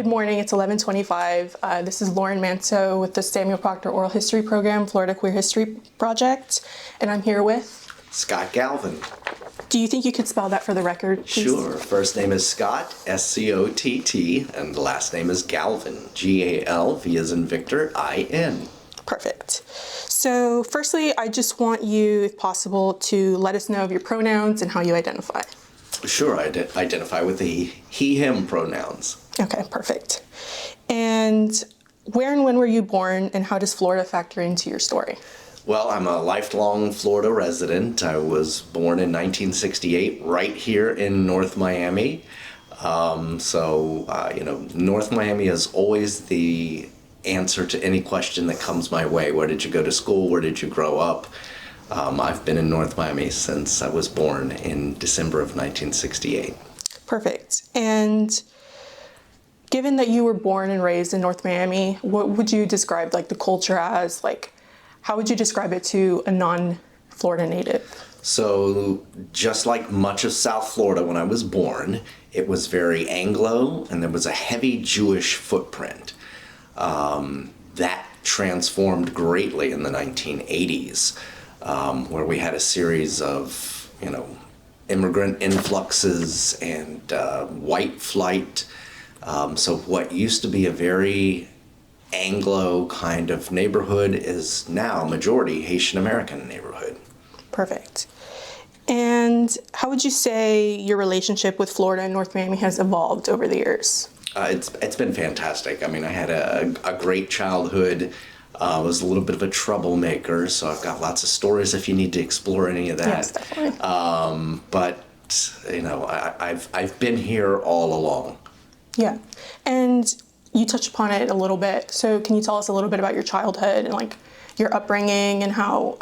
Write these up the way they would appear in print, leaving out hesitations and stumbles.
Good morning. It's 11:25. This is Lauren Manso with the Samuel Proctor Oral History Program, Florida Queer History Project, and I'm here with Scott Galvin. Do you think you could spell that for the record, please? Sure. First name is Scott, S-C-O-T-T, and the last name is Galvin, G-A-L, V as in Victor, I-N. Perfect. So firstly, I just want you, if possible, to let us know of your pronouns and how you identify. Sure, I identify with the he, him pronouns. Okay, perfect. And where and when were you born, and how does Florida factor into your story? Well, I'm a lifelong Florida resident. I was born in 1968 right here in North Miami. North Miami is always the answer to any question that comes my way. Where did you go to school? Where did you grow up? I've been in North Miami since I was born in December of 1968. Perfect. And given that you were born and raised in North Miami, what would you describe the culture as? How would you describe it to a non-Florida native? So just like much of South Florida when I was born, it was very Anglo, and there was a heavy Jewish footprint. That transformed greatly in the 1980s, where we had a series of, immigrant influxes and white flight. So what used to be a very Anglo kind of neighborhood is now majority Haitian American neighborhood. Perfect. And how would you say your relationship with Florida and North Miami has evolved over the years? It's been fantastic. I mean, I had a great childhood. I was a little bit of a troublemaker, so I've got lots of stories if you need to explore any of that. Yes, definitely. I've been here all along. Yeah. And you touched upon it a little bit. So can you tell us a little bit about your childhood and your upbringing and how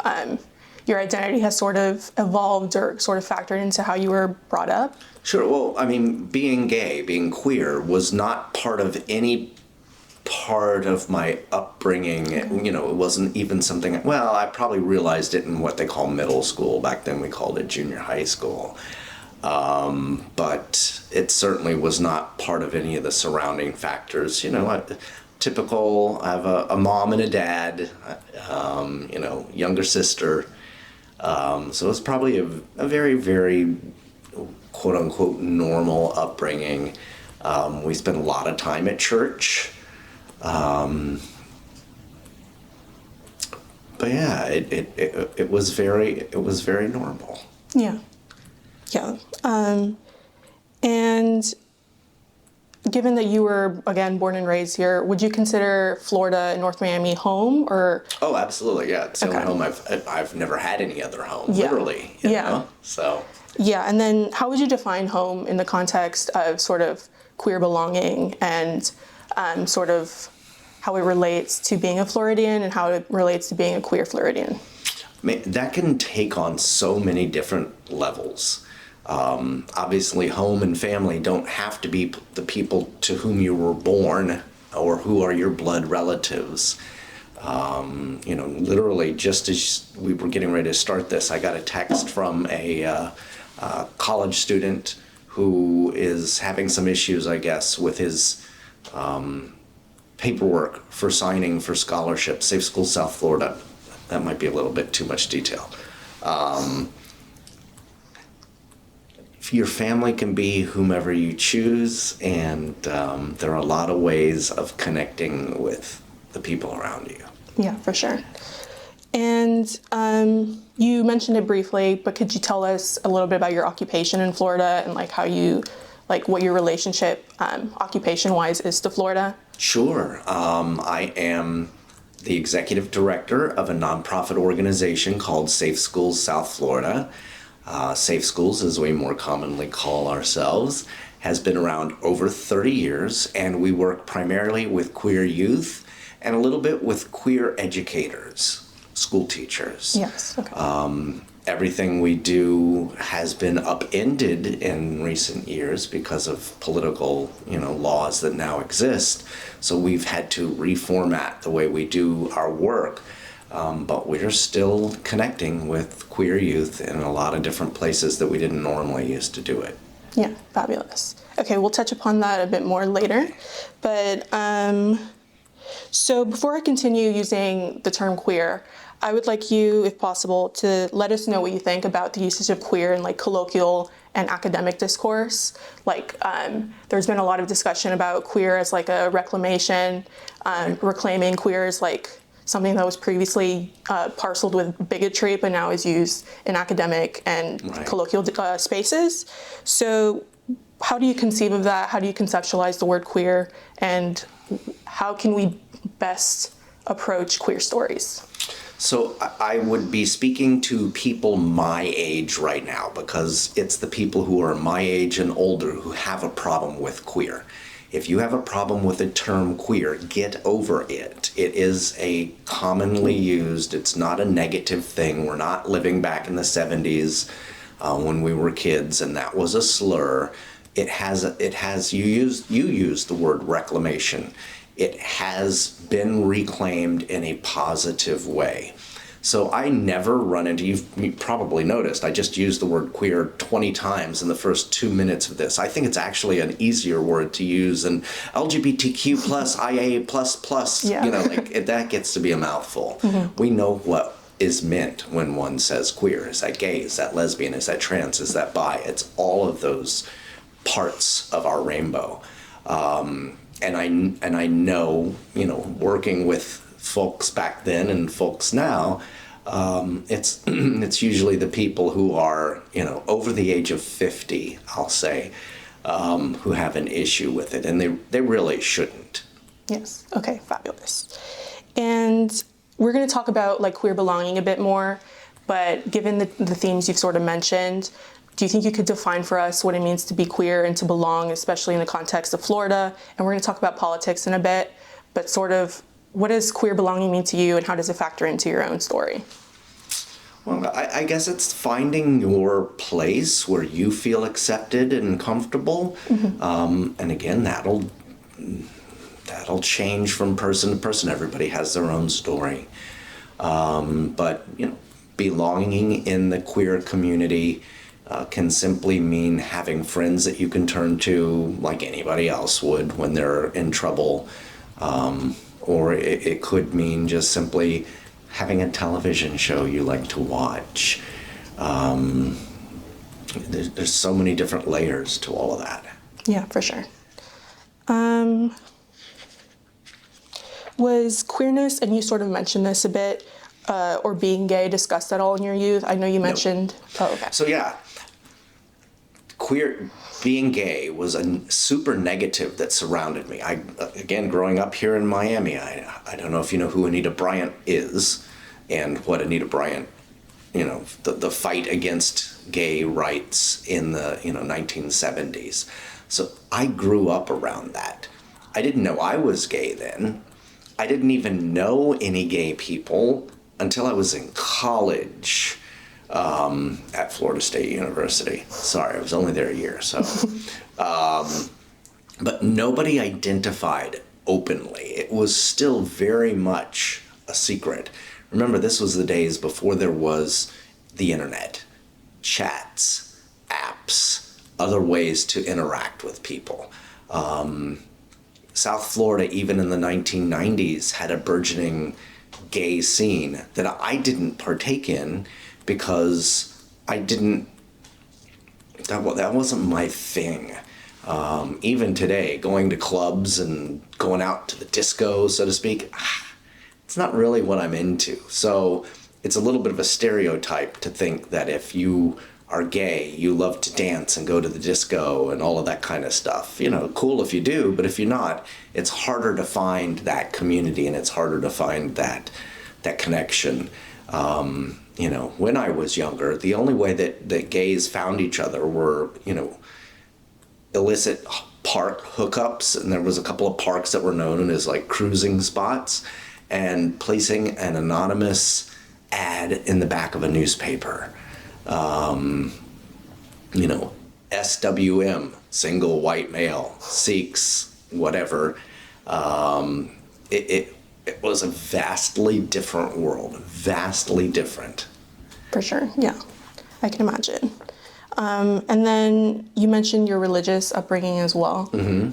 your identity has sort of evolved or sort of factored into how you were brought up? Sure. Well, I mean, being gay, being queer was not part of any part of my upbringing. Mm-hmm. It wasn't even something, well, I probably realized it in what they call middle school. Back then we called it junior high school. But it certainly was not part of any of the surrounding factors. Typical, I have a mom and a dad, younger sister. So it's probably a very, very quote unquote normal upbringing. We spent a lot of time at church. But yeah, it was very normal. Yeah. Yeah. And given that you were, again, born and raised here, would you consider Florida and North Miami home, or? Oh, absolutely. Yeah. It's the only home I've never had any other home, literally. You know? So. Yeah. And then how would you define home in the context of sort of queer belonging and sort of how it relates to being a Floridian and how it relates to being a queer Floridian? I mean, that can take on so many different levels. Obviously, home and family don't have to be the people to whom you were born or who are your blood relatives. Literally, just as we were getting ready to start this, I got a text from a college student who is having some issues, I guess, with his paperwork for signing for scholarship, Safe Schools South Florida. That might be a little bit too much detail. Your family can be whomever you choose, and there are a lot of ways of connecting with the people around you. Yeah, for sure. And you mentioned it briefly, but could you tell us a little bit about your occupation in Florida and how you, what your relationship occupation-wise is to Florida? Sure. I am the executive director of a nonprofit organization called Safe Schools South Florida. Safe Schools, as we more commonly call ourselves, has been around over 30 years, and we work primarily with queer youth and a little bit with queer educators, school teachers. Yes, okay. Everything we do has been upended in recent years because of political, laws that now exist. So we've had to reformat the way we do our work. But we're still connecting with queer youth in a lot of different places that we didn't normally used to do it. Yeah, fabulous. Okay, we'll touch upon that a bit more later. But so before I continue using the term queer, I would like you, if possible, to let us know what you think about the usage of queer in like colloquial and academic discourse. Like, there's been a lot of discussion about queer as like a reclamation, reclaiming queer as like something that was previously parceled with bigotry, but now is used in academic and colloquial spaces. So how do you conceive of that? How do you conceptualize the word queer? And how can we best approach queer stories? So I would be speaking to people my age right now, because it's the people who are my age and older who have a problem with queer. If you have a problem with the term queer, get over it. It is a commonly used, it's not a negative thing. We're not living back in the 70s when we were kids and that was a slur. You used the word reclamation. It has been reclaimed in a positive way. So I never run into, you probably noticed, I just used the word queer 20 times in the first 2 minutes of this. I think it's actually an easier word to use than LGBTQ plus, IA plus plus, that gets to be a mouthful. Mm-hmm. We know what is meant when one says queer. Is that gay? Is that lesbian? Is that trans? Is that bi? It's all of those parts of our rainbow. And I know, working with folks back then and folks now, it's it's usually the people who are, over the age of 50, I'll say, who have an issue with it, and they really shouldn't. Yes. Okay. Fabulous. And we're going to talk about like queer belonging a bit more, but given the themes you've sort of mentioned, do you think you could define for us what it means to be queer and to belong, especially in the context of Florida? And we're going to talk about politics in a bit, but sort of what does queer belonging mean to you and how does it factor into your own story? Well, I guess it's finding your place where you feel accepted and comfortable. Mm-hmm. And again, that'll change from person to person. Everybody has their own story. But, belonging in the queer community can simply mean having friends that you can turn to like anybody else would when they're in trouble. Or it could mean just simply having a television show you like to watch. There's so many different layers to all of that. Yeah, for sure. Was queerness, and you sort of mentioned this a bit, or being gay discussed at all in your youth? I know you mentioned... No. Oh, okay. So yeah, being gay was a super negative that surrounded me. Again, growing up here in Miami, I don't know if you know who Anita Bryant is and what Anita Bryant, the fight against gay rights in the 1970s. So I grew up around that. I didn't know I was gay then. I didn't even know any gay people until I was in college. At Florida State University. Sorry, I was only there a year, so. But nobody identified openly. It was still very much a secret. Remember, this was the days before there was the internet, chats, apps, other ways to interact with people. South Florida, even in the 1990s, had a burgeoning gay scene that I didn't partake in because that wasn't my thing. Even today, going to clubs and going out to the disco, so to speak, it's not really what I'm into. So it's a little bit of a stereotype to think that if you are gay, you love to dance and go to the disco and all of that kind of stuff. Cool if you do, but if you're not, it's harder to find that community and it's harder to find that connection. When I was younger, the only way that gays found each other were, illicit park hookups, and there was a couple of parks that were known as like cruising spots, and placing an anonymous ad in the back of a newspaper. SWM, single white male, seeks whatever. It was a vastly different world, vastly different. For sure, yeah, I can imagine. And then you mentioned your religious upbringing as well.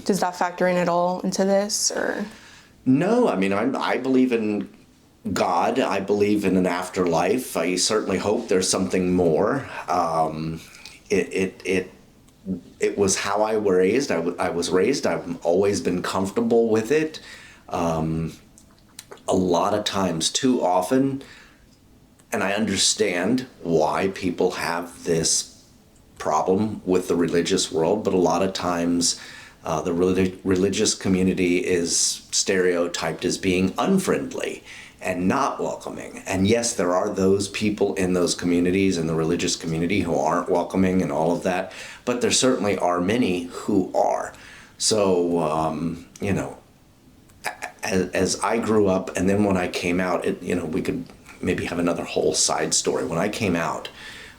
Does that factor in at all into this, or? No, I mean, I believe in God. I believe in an afterlife. I certainly hope there's something more. It was how I was raised. I was raised. I've always been comfortable with it. A lot of times, too often, and I understand why people have this problem with the religious world, but a lot of times the religious community is stereotyped as being unfriendly and not welcoming. And yes, there are those people in those communities, in the religious community, who aren't welcoming and all of that, but there certainly are many who are. So, as I grew up, and then when I came out, we could maybe have another whole side story. When I came out,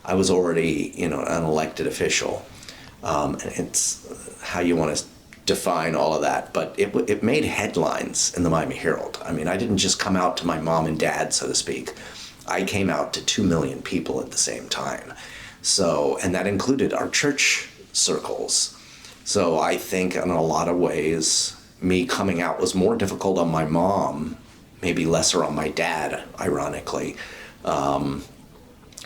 I was already, an elected official. And it's how you want to define all of that, but it made headlines in the Miami Herald. I mean, I didn't just come out to my mom and dad, so to speak. I came out to 2 million people at the same time. So, and that included our church circles. So I think in a lot of ways, me coming out was more difficult on my mom, maybe lesser on my dad, ironically,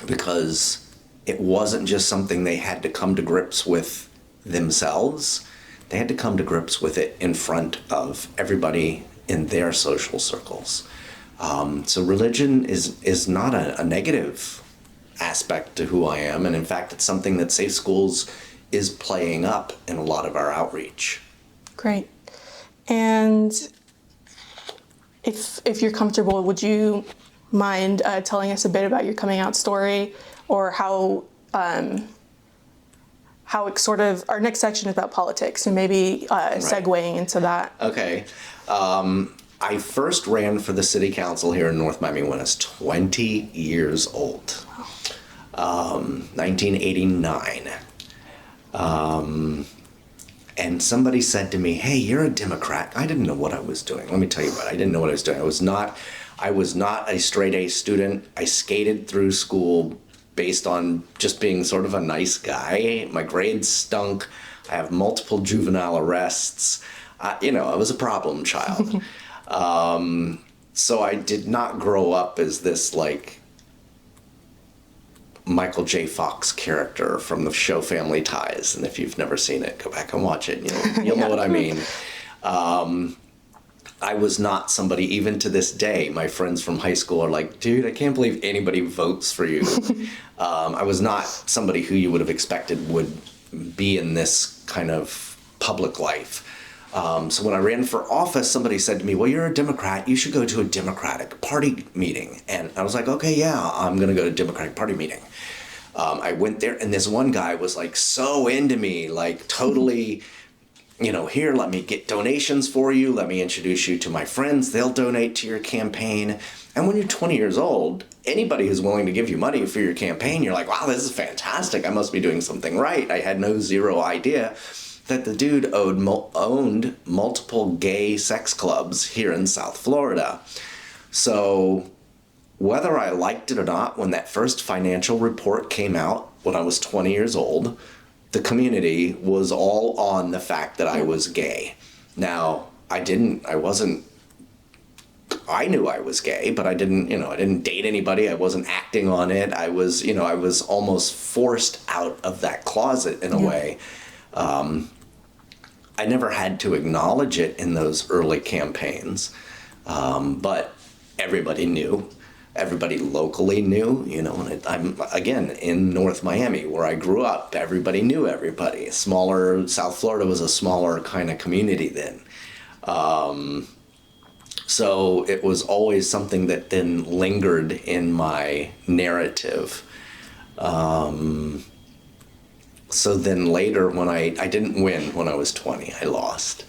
because it wasn't just something they had to come to grips with themselves. They had to come to grips with it in front of everybody in their social circles. So religion is not a negative aspect to who I am, and in fact, it's something that Safe Schools is playing up in a lot of our outreach. Great. And if you're comfortable, would you mind telling us a bit about your coming out story, or how it sort of, our next section is about politics, and maybe segueing into that. Okay. I first ran for the city council here in North Miami when I was 20 years old. 1989. And somebody said to me, "Hey, you're a Democrat." I didn't know what I was doing. Let me tell you what, I didn't know what I was doing. I was not a straight A student. I skated through school based on just being sort of a nice guy. My grades stunk. I have multiple juvenile arrests. I was a problem child. So I did not grow up as this Michael J. Fox character from the show Family Ties. And if you've never seen it, go back and watch it. And you'll know what I mean. I was not somebody, even to this day, my friends from high school are like, "Dude, I can't believe anybody votes for you." I was not somebody who you would have expected would be in this kind of public life. So when I ran for office, somebody said to me, "Well, you're a Democrat. You should go to a Democratic Party meeting." And I was like, "Okay, yeah, I'm going to go to a Democratic Party meeting." I went there, and this one guy was so into me, totally, "Here, let me get donations for you. Let me introduce you to my friends. They'll donate to your campaign." And when you're 20 years old, anybody who's willing to give you money for your campaign, you're like, "Wow, this is fantastic. I must be doing something right." I had zero idea that the dude owned multiple gay sex clubs here in South Florida. So whether I liked it or not, when that first financial report came out when I was 20 years old, the community was all on the fact that I was gay. Now, I knew I was gay, but I didn't date anybody. I wasn't acting on it. I was almost forced out of that closet in a way. I never had to acknowledge it in those early campaigns, but everybody knew. Everybody locally knew, and I'm, again, in North Miami, where I grew up. Everybody knew everybody. South Florida was a smaller kind of community then. So it was always something that then lingered in my narrative. So then later, when I didn't win when I was 20, I lost.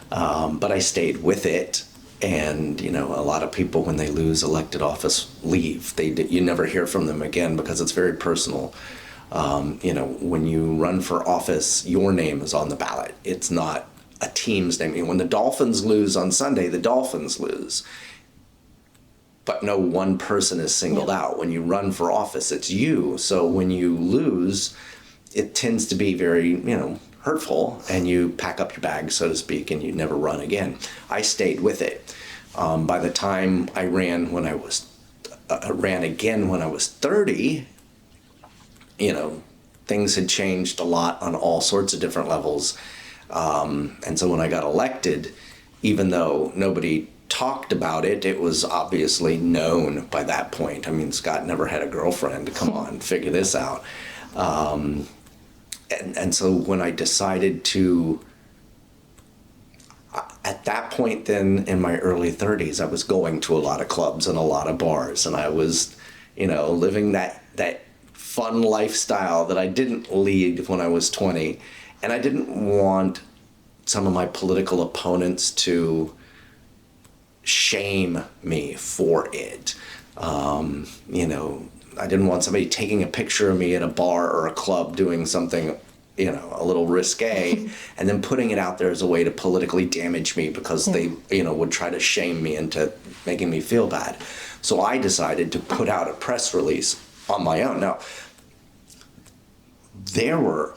But I stayed with it. And, a lot of people, when they lose elected office, leave. You never hear from them again because it's very personal. When you run for office, your name is on the ballot. It's not a team's name. When the Dolphins lose on Sunday, the Dolphins lose. But no one person is singled out. When you run for office, it's you. So when you lose, it tends to be very, hurtful, and you pack up your bag, so to speak, and you never run again. I stayed with it. By the time I ran again when I was 30, things had changed a lot on all sorts of different levels. And so when I got elected, even though nobody talked about it, it was obviously known by that point. I mean, Scott never had a girlfriend. Come on, figure this out. And so when I decided to, at that point then in my early 30s, I was going to a lot of clubs and a lot of bars, and I was, living that fun lifestyle that I didn't lead when I was 20. And I didn't want some of my political opponents to shame me for it. I didn't want somebody taking a picture of me at a bar or a club doing something, a little risque, and then putting it out there as a way to politically damage me because they, would try to shame me into making me feel bad. So I decided to put out a press release on my own. Now, there were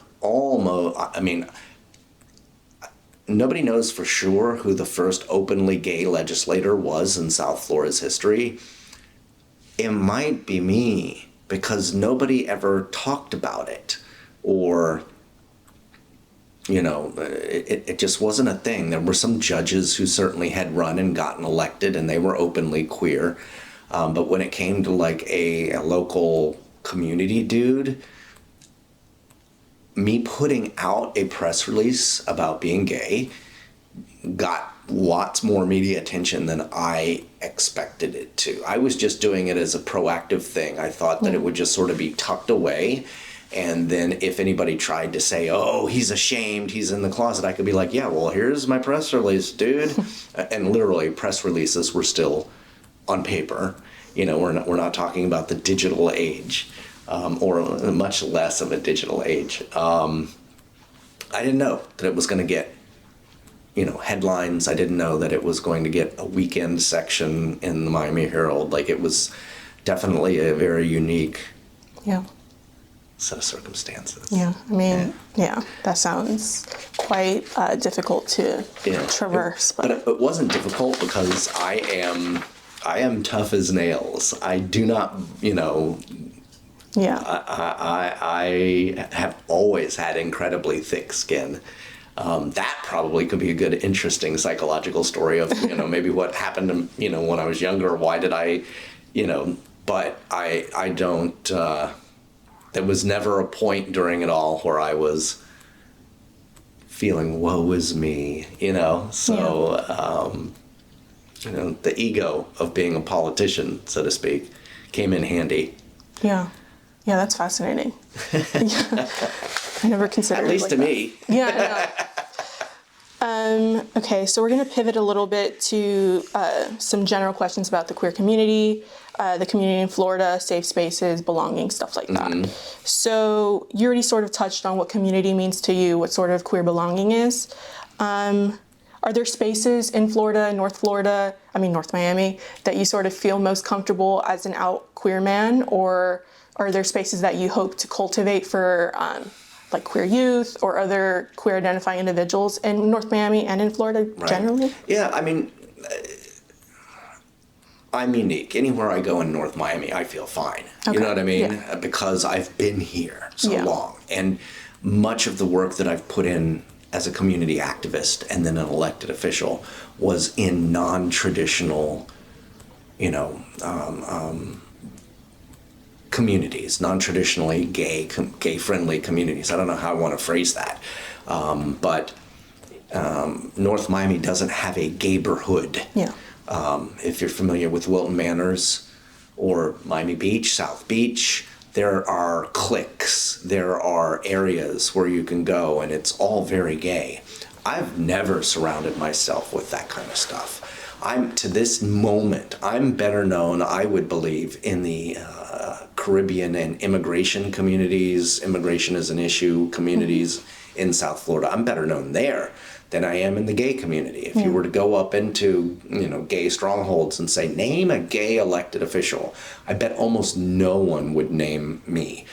nobody knows for sure who the first openly gay legislator was in South Florida's history. It might be me, because nobody ever talked about it, or, it just wasn't a thing. There were some judges who certainly had run and gotten elected, and they were openly queer. But when it came to like a local community dude, me putting out a press release about being gay got lots more media attention than I expected it to. I was just doing it as a proactive thing. I thought that it would just sort of be tucked away. And then if anybody tried to say, oh, he's ashamed, he's in the closet, I could be like, yeah, well, here's my press release, dude. And literally, press releases were still on paper. We're not talking about the digital age. Or much less of a digital age. I didn't know that it was going to get, headlines. I didn't know that it was going to get a weekend section in the Miami Herald. Like, it was definitely a very unique set of circumstances. Yeah, I mean, that sounds quite difficult to traverse. But it wasn't difficult because I am tough as nails. I do not, I have always had incredibly thick skin. That probably could be a good, interesting psychological story of, maybe what happened to, when I was younger. Why did I, but I don't, there was never a point during it all where I was feeling, woe is me, So, the ego of being a politician, so to speak, came in handy. Yeah, that's fascinating. I never considered at least it to like me. That. Yeah, I know. Okay, so we're going to pivot a little bit to some general questions about the queer community, the community in Florida, safe spaces, belonging, stuff like that. So you already sort of touched on what community means to you, what sort of queer belonging is. Are there spaces in Florida, North Miami, that you sort of feel most comfortable as an out queer man, or are there spaces that you hope to cultivate for like queer youth or other queer identifying individuals in North Miami and in Florida generally? Yeah, I mean, I'm unique. Anywhere I go in North Miami, I feel fine. Okay. You know what I mean? Yeah. Because I've been here so long. And much of the work that I've put in as a community activist and then an elected official was in non-traditional, communities, non-traditionally gay-friendly communities. I don't know how I want to phrase that. But North Miami doesn't have a gayborhood. Yeah. If you're familiar with Wilton Manors or Miami Beach, South Beach, there are cliques, there are areas where you can go, and it's all very gay. I've never surrounded myself with that kind of stuff. To this moment, I'm better known, I would believe, in the Caribbean and immigration communities, immigration is an issue, communities in South Florida. I'm better known there than I am in the gay community. If you were to go up into, gay strongholds and say, name a gay elected official, I bet almost no one would name me.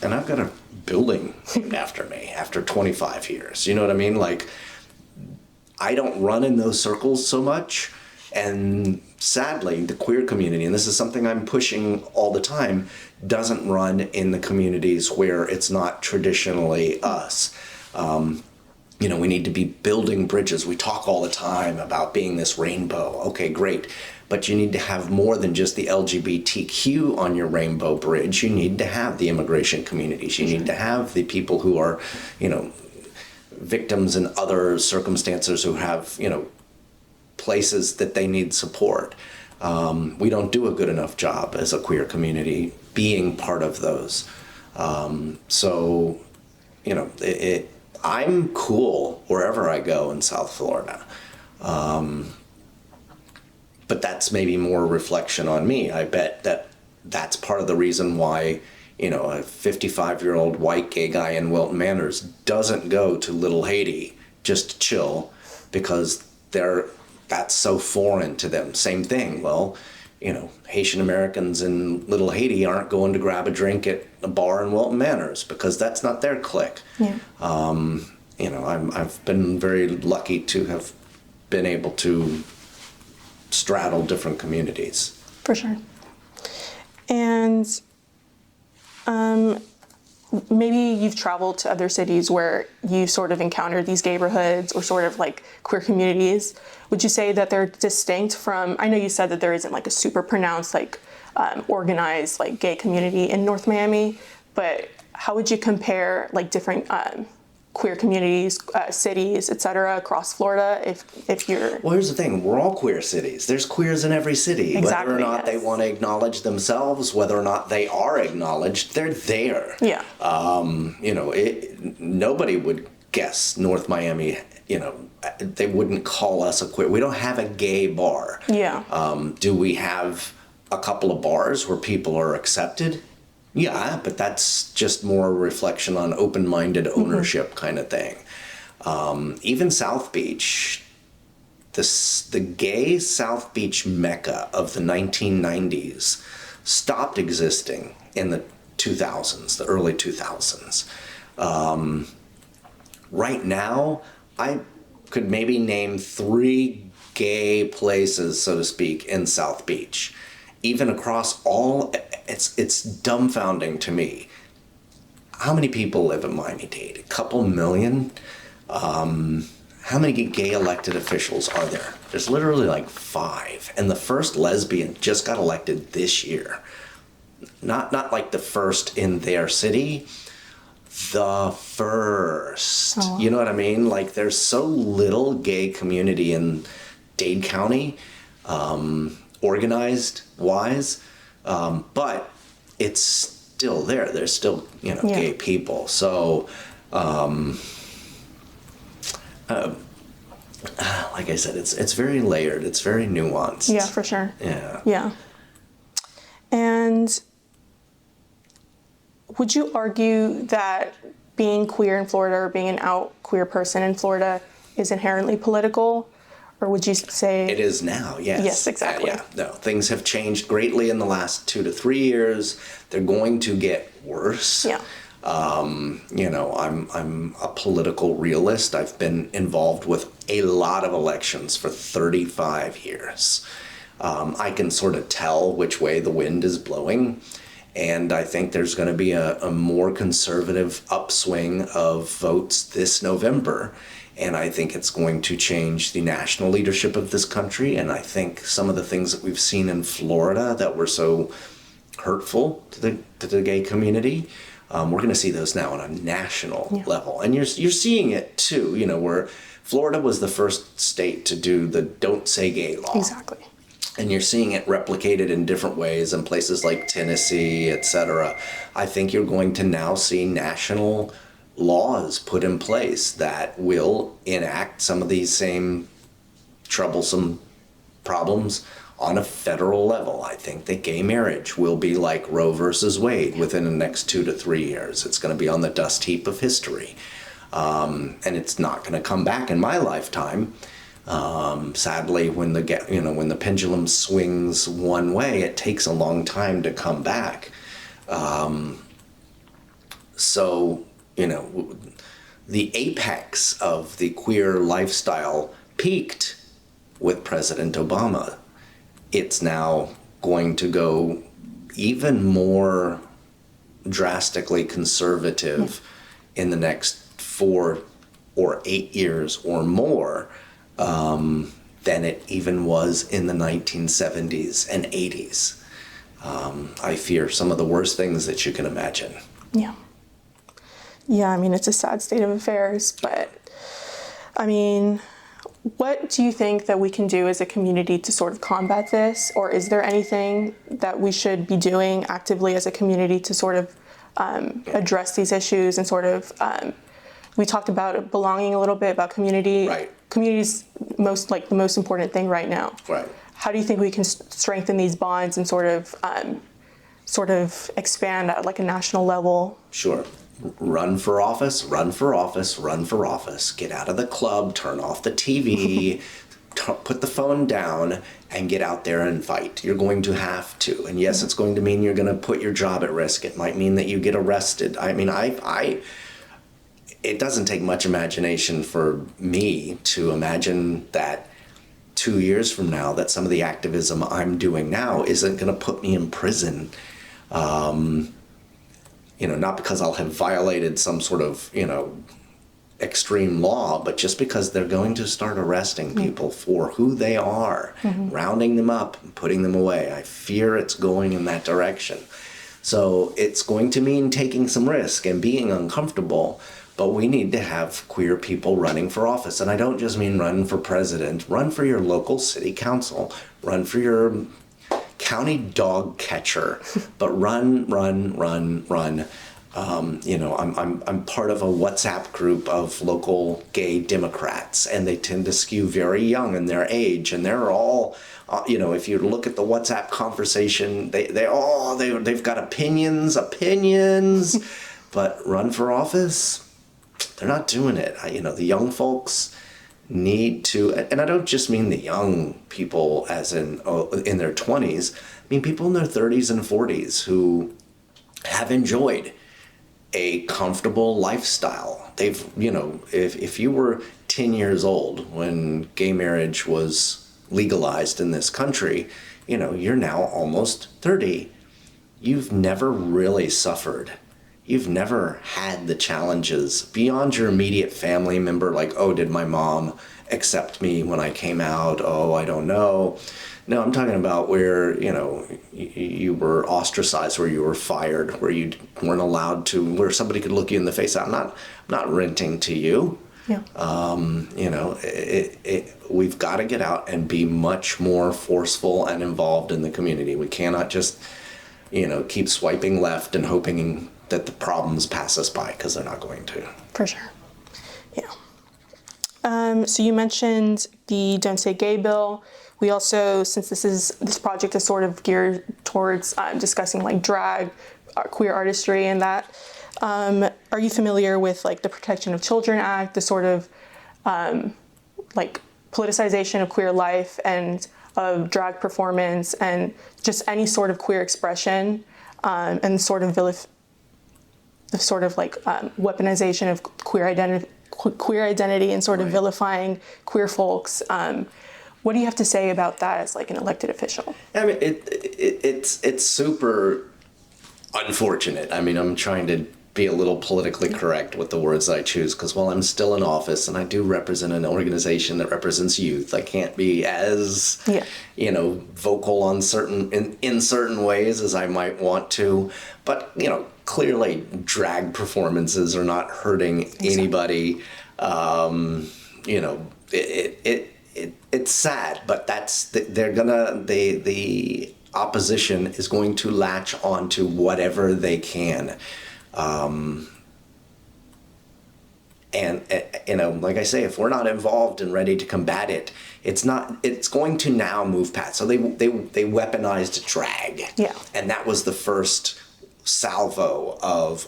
and I've got a building named after me after 25 years. You know what I mean? Like, I don't run in those circles so much. And sadly, the queer community, and this is something I'm pushing all the time, doesn't run in the communities where it's not traditionally us. We need to be building bridges. We talk all the time about being this rainbow. Okay, great. But you need to have more than just the LGBTQ on your rainbow bridge. You need to have the immigration communities. You need to have the people who are, victims in other circumstances who have, places that they need support. We don't do a good enough job as a queer community being part of those. I'm cool wherever I go in South Florida. But that's maybe more a reflection on me. I bet that's part of the reason why, a 55-year-old white gay guy in Wilton Manors doesn't go to Little Haiti just to chill, because that's so foreign to them. Same thing. Well, Haitian Americans in Little Haiti aren't going to grab a drink at a bar in Wilton Manors because that's not their clique. Yeah. I've been very lucky to have been able to straddle different communities. For sure. And maybe you've traveled to other cities where you've sort of encountered these neighborhoods or sort of like queer communities. Would you say that they're distinct from, I know you said that there isn't like a super pronounced, like organized, like gay community in North Miami, but how would you compare like different queer communities, cities, et cetera, across Florida if you're... Well, here's the thing. We're all queer cities. There's queers in every city. Exactly, whether or not they want to acknowledge themselves, whether or not they are acknowledged, they're there. Yeah. Nobody would guess North Miami, they wouldn't call us a queer. We don't have a gay bar. Yeah. Do we have a couple of bars where people are accepted? Yeah, but that's just more a reflection on open-minded ownership kind of thing. Even South Beach, the gay South Beach mecca of the 1990s stopped existing in the 2000s, the early 2000s. Right now, I could maybe name 3 gay places, so to speak, in South Beach. Even across all, it's dumbfounding to me. How many people live in Miami-Dade? A couple million? How many gay elected officials are there? There's literally like 5. And the first lesbian just got elected this year. Not like the first in their city, the first. Oh. You know what I mean? Like, there's so little gay community in Dade County. Organized wise, but it's still there. There's still, gay people. So, like I said, it's very layered. It's very nuanced. Yeah, for sure. Yeah. Yeah. And would you argue that being queer in Florida or being an out queer person in Florida is inherently political? Or would you say... It is now, yes. Yes, exactly. Yeah. No, things have changed greatly in the last 2 to 3 years. They're going to get worse. Yeah. I'm a political realist. I've been involved with a lot of elections for 35 years. I can sort of tell which way the wind is blowing. And I think there's going to be a more conservative upswing of votes this November. And I think it's going to change the national leadership of this country. And I think some of the things that we've seen in Florida that were so hurtful to the gay community, we're going to see those now on a national level. And you're seeing it too, where Florida was the first state to do the Don't Say Gay law. Exactly. And you're seeing it replicated in different ways in places like Tennessee, etc. I think you're going to now see national laws put in place that will enact some of these same troublesome problems on a federal level. I think that gay marriage will be like Roe versus Wade within the next 2 to 3 years. It's going to be on the dust heap of history. And it's not going to come back in my lifetime. Sadly, when the pendulum swings one way, it takes a long time to come back. So, the apex of the queer lifestyle peaked with President Obama. It's now going to go even more drastically conservative in the next 4 or 8 years or more than it even was in the 1970s and 80s. I fear some of the worst things that you can imagine. Yeah. Yeah, I mean, it's a sad state of affairs, but I mean, what do you think that we can do as a community to sort of combat this? Or is there anything that we should be doing actively as a community to sort of address these issues and sort of, we talked about belonging a little bit, about community. Right. Community's the most important thing right now. Right. How do you think we can strengthen these bonds and sort of expand at like a national level? Sure. Run for office, run for office, run for office. Get out of the club, turn off the TV, put the phone down, and get out there and fight. You're going to have to. And yes, it's going to mean you're going to put your job at risk. It might mean that you get arrested. I mean, it doesn't take much imagination for me to imagine that 2 years from now that some of the activism I'm doing now isn't going to put me in prison. Not because I'll have violated some sort of, extreme law, but just because they're going to start arresting people for who they are, rounding them up and putting them away. I fear it's going in that direction. So it's going to mean taking some risk and being uncomfortable, but we need to have queer people running for office. And I don't just mean run for president, run for your local city council, run for your county dog catcher, but run. I'm part of a WhatsApp group of local gay Democrats, and they tend to skew very young in their age, and they're all, if you look at the WhatsApp conversation, they've got opinions, but run for office, they're not doing it. The young folks need to, and I don't just mean the young people as in their 20s, I mean people in their 30s and 40s who have enjoyed a comfortable lifestyle. They've, if you were 10 years old when gay marriage was legalized in this country, you're now almost 30. You've never really suffered. You've never had the challenges beyond your immediate family member, like, oh, did my mom accept me when I came out? Oh, I don't know. No, I'm talking about where, you were ostracized, where you were fired, where you weren't allowed to, where somebody could look you in the face. I'm not renting to you. Yeah. We've got to get out and be much more forceful and involved in the community. We cannot just, keep swiping left and hoping that the problems pass us by, because they're not going to. For sure. Yeah. So you mentioned the Don't Say Gay bill. We also, since this project is sort of geared towards discussing like drag, queer artistry and that, are you familiar with like the Protection of Children Act, the sort of like politicization of queer life and of drag performance and just any sort of queer expression and sort of weaponization of queer identity and sort of vilifying queer folks. What do you have to say about that as like an elected official? I mean, it's super unfortunate. I mean, I'm trying to be a little politically correct with the words I choose, because while I'm still in office and I do represent an organization that represents youth, I can't be as vocal on in certain ways as I might want to. But clearly drag performances are not hurting anybody. It's sad, but the opposition is going to latch onto whatever they can. Like I say, if we're not involved and ready to combat it, it's going to now move past. So they weaponized drag. Yeah. And that was the first salvo of,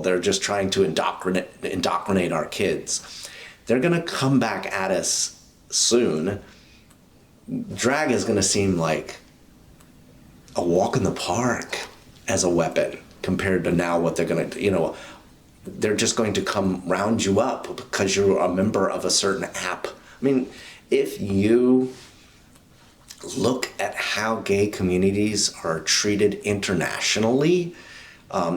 they're just trying to indoctrinate our kids. They're going to come back at us soon. Drag is going to seem like a walk in the park as a weapon compared to now what they're going to, they're just going to come round you up because you're a member of a certain app. I mean, if you look at how gay communities are treated internationally,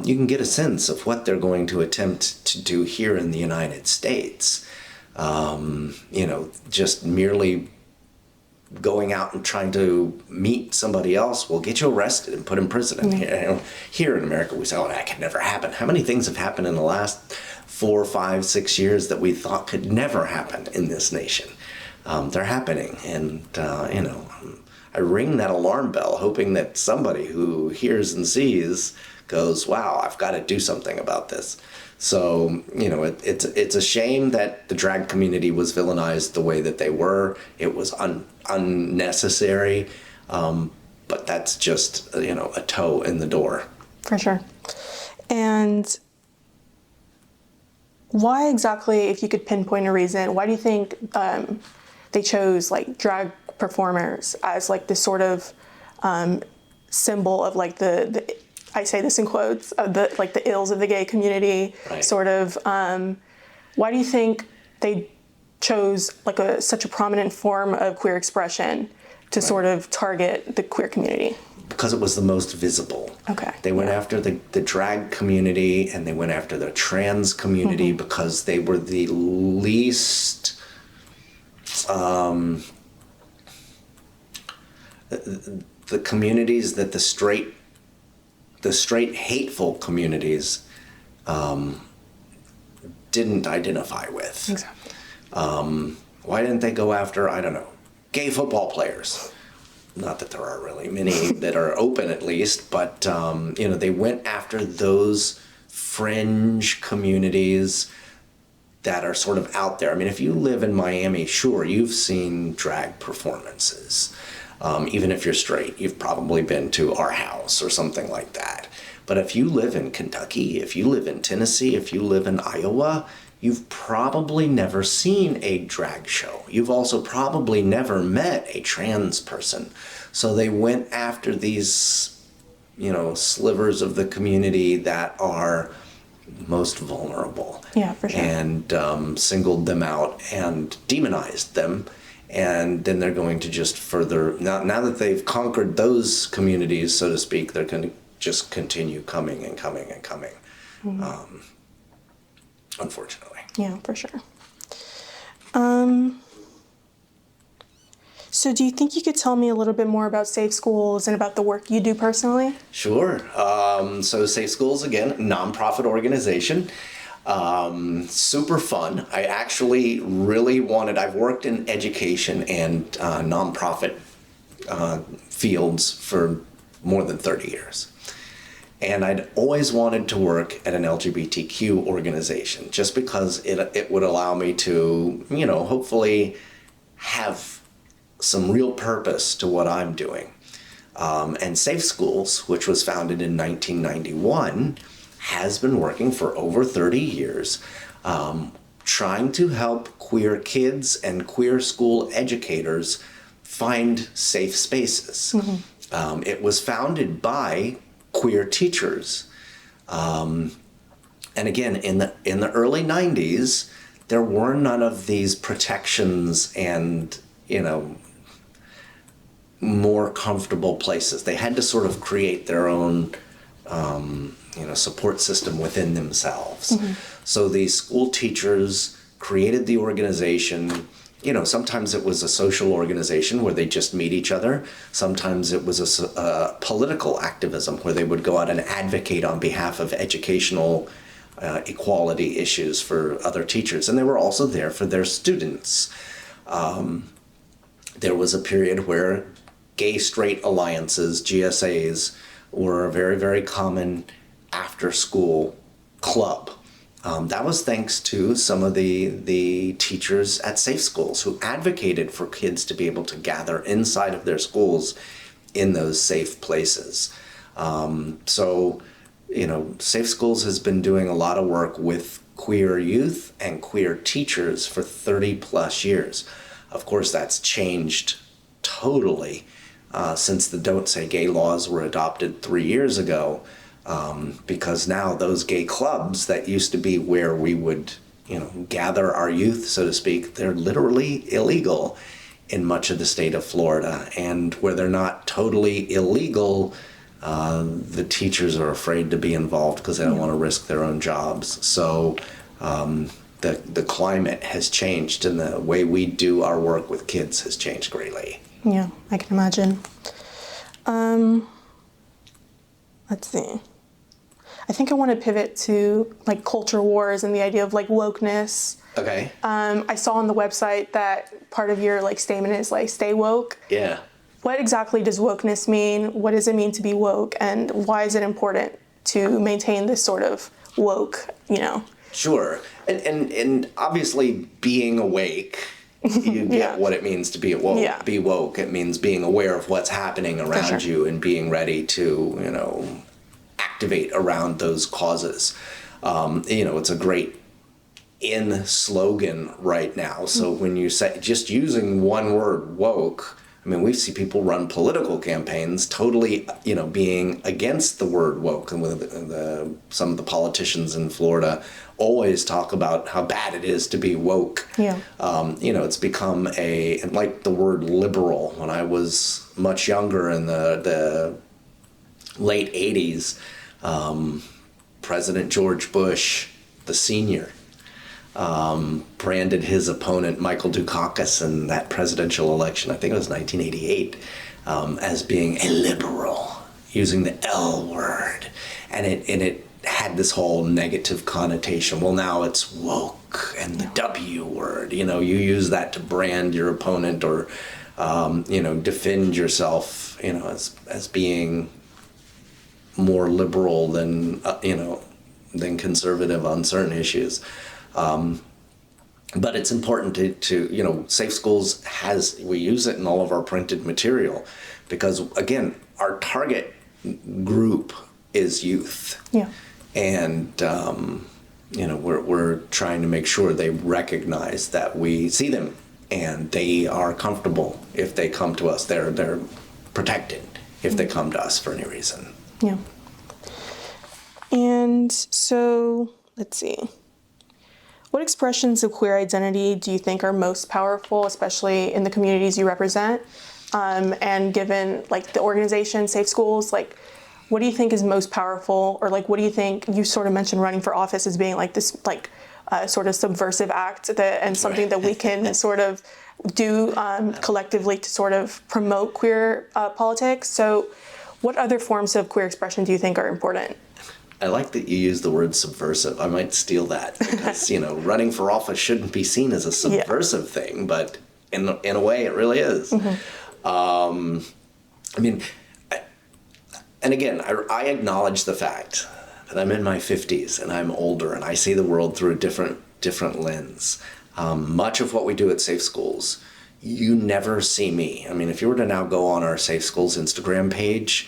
you can get a sense of what they're going to attempt to do here in the United States. Just merely going out and trying to meet somebody else will get you arrested and put in prison. And here in America, we say, oh, that could never happen. How many things have happened in the last 4, 5, 6 years that we thought could never happen in this nation? They're happening. And, I ring that alarm bell hoping that somebody who hears and sees goes, wow, I've got to do something about this. So, it's a shame that the drag community was villainized the way that they were. It was unnecessary, but that's just, a toe in the door. For sure. And why exactly, if you could pinpoint a reason, why do you think they chose like drag performers as like this sort of symbol of like the I say this in quotes, the ills of the gay community, right. Sort of. Why do you think they chose like such a prominent form of queer expression to sort of target the queer community? Because it was the most visible. Okay. They went after the drag community and they went after the trans community because they were the least the communities that the straight hateful communities didn't identify with. Exactly. Why didn't they go after, I don't know, gay football players? Not that there are really many that are open at least, but they went after those fringe communities that are sort of out there. I mean, if you live in Miami, sure, you've seen drag performances. Even if you're straight, you've probably been to our house or something like that. But if you live in Kentucky, if you live in Tennessee, if you live in Iowa, you've probably never seen a drag show. You've also probably never met a trans person. So they went after these, slivers of the community that are most vulnerable. Yeah, for sure. And singled them out and demonized them. And then they're going to just further, now that they've conquered those communities, so to speak, they're going to just continue coming and coming and coming, unfortunately. Yeah, for sure. So do you think you could tell me a little bit more about Safe Schools and about the work you do personally? Sure. So Safe Schools, again, nonprofit organization. Super fun. I actually really I've worked in education and nonprofit fields for more than 30 years. And I'd always wanted to work at an LGBTQ organization just because it would allow me to, hopefully have some real purpose to what I'm doing. And Safe Schools, which was founded in 1991, has been working for over 30 years, trying to help queer kids and queer school educators find safe spaces. It was founded by queer teachers. And again, in the early 90s, there were none of these protections and, more comfortable places. They had to sort of create their own support system within themselves. So these school teachers created the organization. Sometimes it was a social organization where they just meet each other. Sometimes it was a political activism where they would go out and advocate on behalf of educational equality issues for other teachers. And they were also there for their students. There was a period where gay-straight alliances, GSAs, were a very, very common after-school club. That was thanks to some of the teachers at Safe Schools who advocated for kids to be able to gather inside of their schools in those safe places. Safe Schools has been doing a lot of work with queer youth and queer teachers for 30 plus years. Of course, that's changed totally since the Don't Say Gay laws were adopted 3 years ago. because now those gay clubs that used to be where we would, gather our youth, so to speak, they're literally illegal in much of the state of Florida. And where they're not totally illegal, the teachers are afraid to be involved because they don't want to risk their own jobs. So the climate has changed, and the way we do our work with kids has changed greatly. Yeah, I can imagine. Let's see. I think I want to pivot to like culture wars and the idea of like wokeness. Okay. I saw on the website that part of your like statement is like stay woke. Yeah. What exactly does wokeness mean? What does it mean to be woke? And why is it important to maintain this sort of woke, Sure. And obviously being awake, you get what it means to be woke. Yeah. Be woke. It means being aware of what's happening around you and being ready to, activate around those causes. It's a great slogan right now. So when you say just using one word, woke, we see people run political campaigns totally, being against the word woke. And with some of the politicians in Florida always talk about how bad it is to be woke. Yeah. It's become like the word liberal. When I was much younger in the late 80s, President George Bush, the senior, branded his opponent, Michael Dukakis, in that presidential election, I think it was 1988, as being a liberal, using the L word. And it had this whole negative connotation. Well, now it's woke and the W word. You use that to brand your opponent or, defend yourself, as being more liberal than conservative on certain issues. But it's important to Safe Schools we use it in all of our printed material because, again, our target group is youth. Yeah. And, we're trying to make sure they recognize that we see them and they are comfortable if they come to us. They're protected if they come to us for any reason. Yeah. And so, let's see. What expressions of queer identity do you think are most powerful, especially in the communities you represent? And given like the organization, Safe Schools, like what do you think is most powerful? Or like what do you think, you sort of mentioned running for office as being like this like sort of subversive act and something that we can sort of do collectively to sort of promote queer politics. So what other forms of queer expression do you think are important? I like that you use the word subversive. I might steal that because, running for office shouldn't be seen as a subversive thing, but in a way it really is. Mm-hmm. And again, I acknowledge the fact that I'm in my 50s and I'm older and I see the world through a different lens. Much of what we do at Safe Schools, you never see me. If you were to now go on our Safe Schools Instagram page,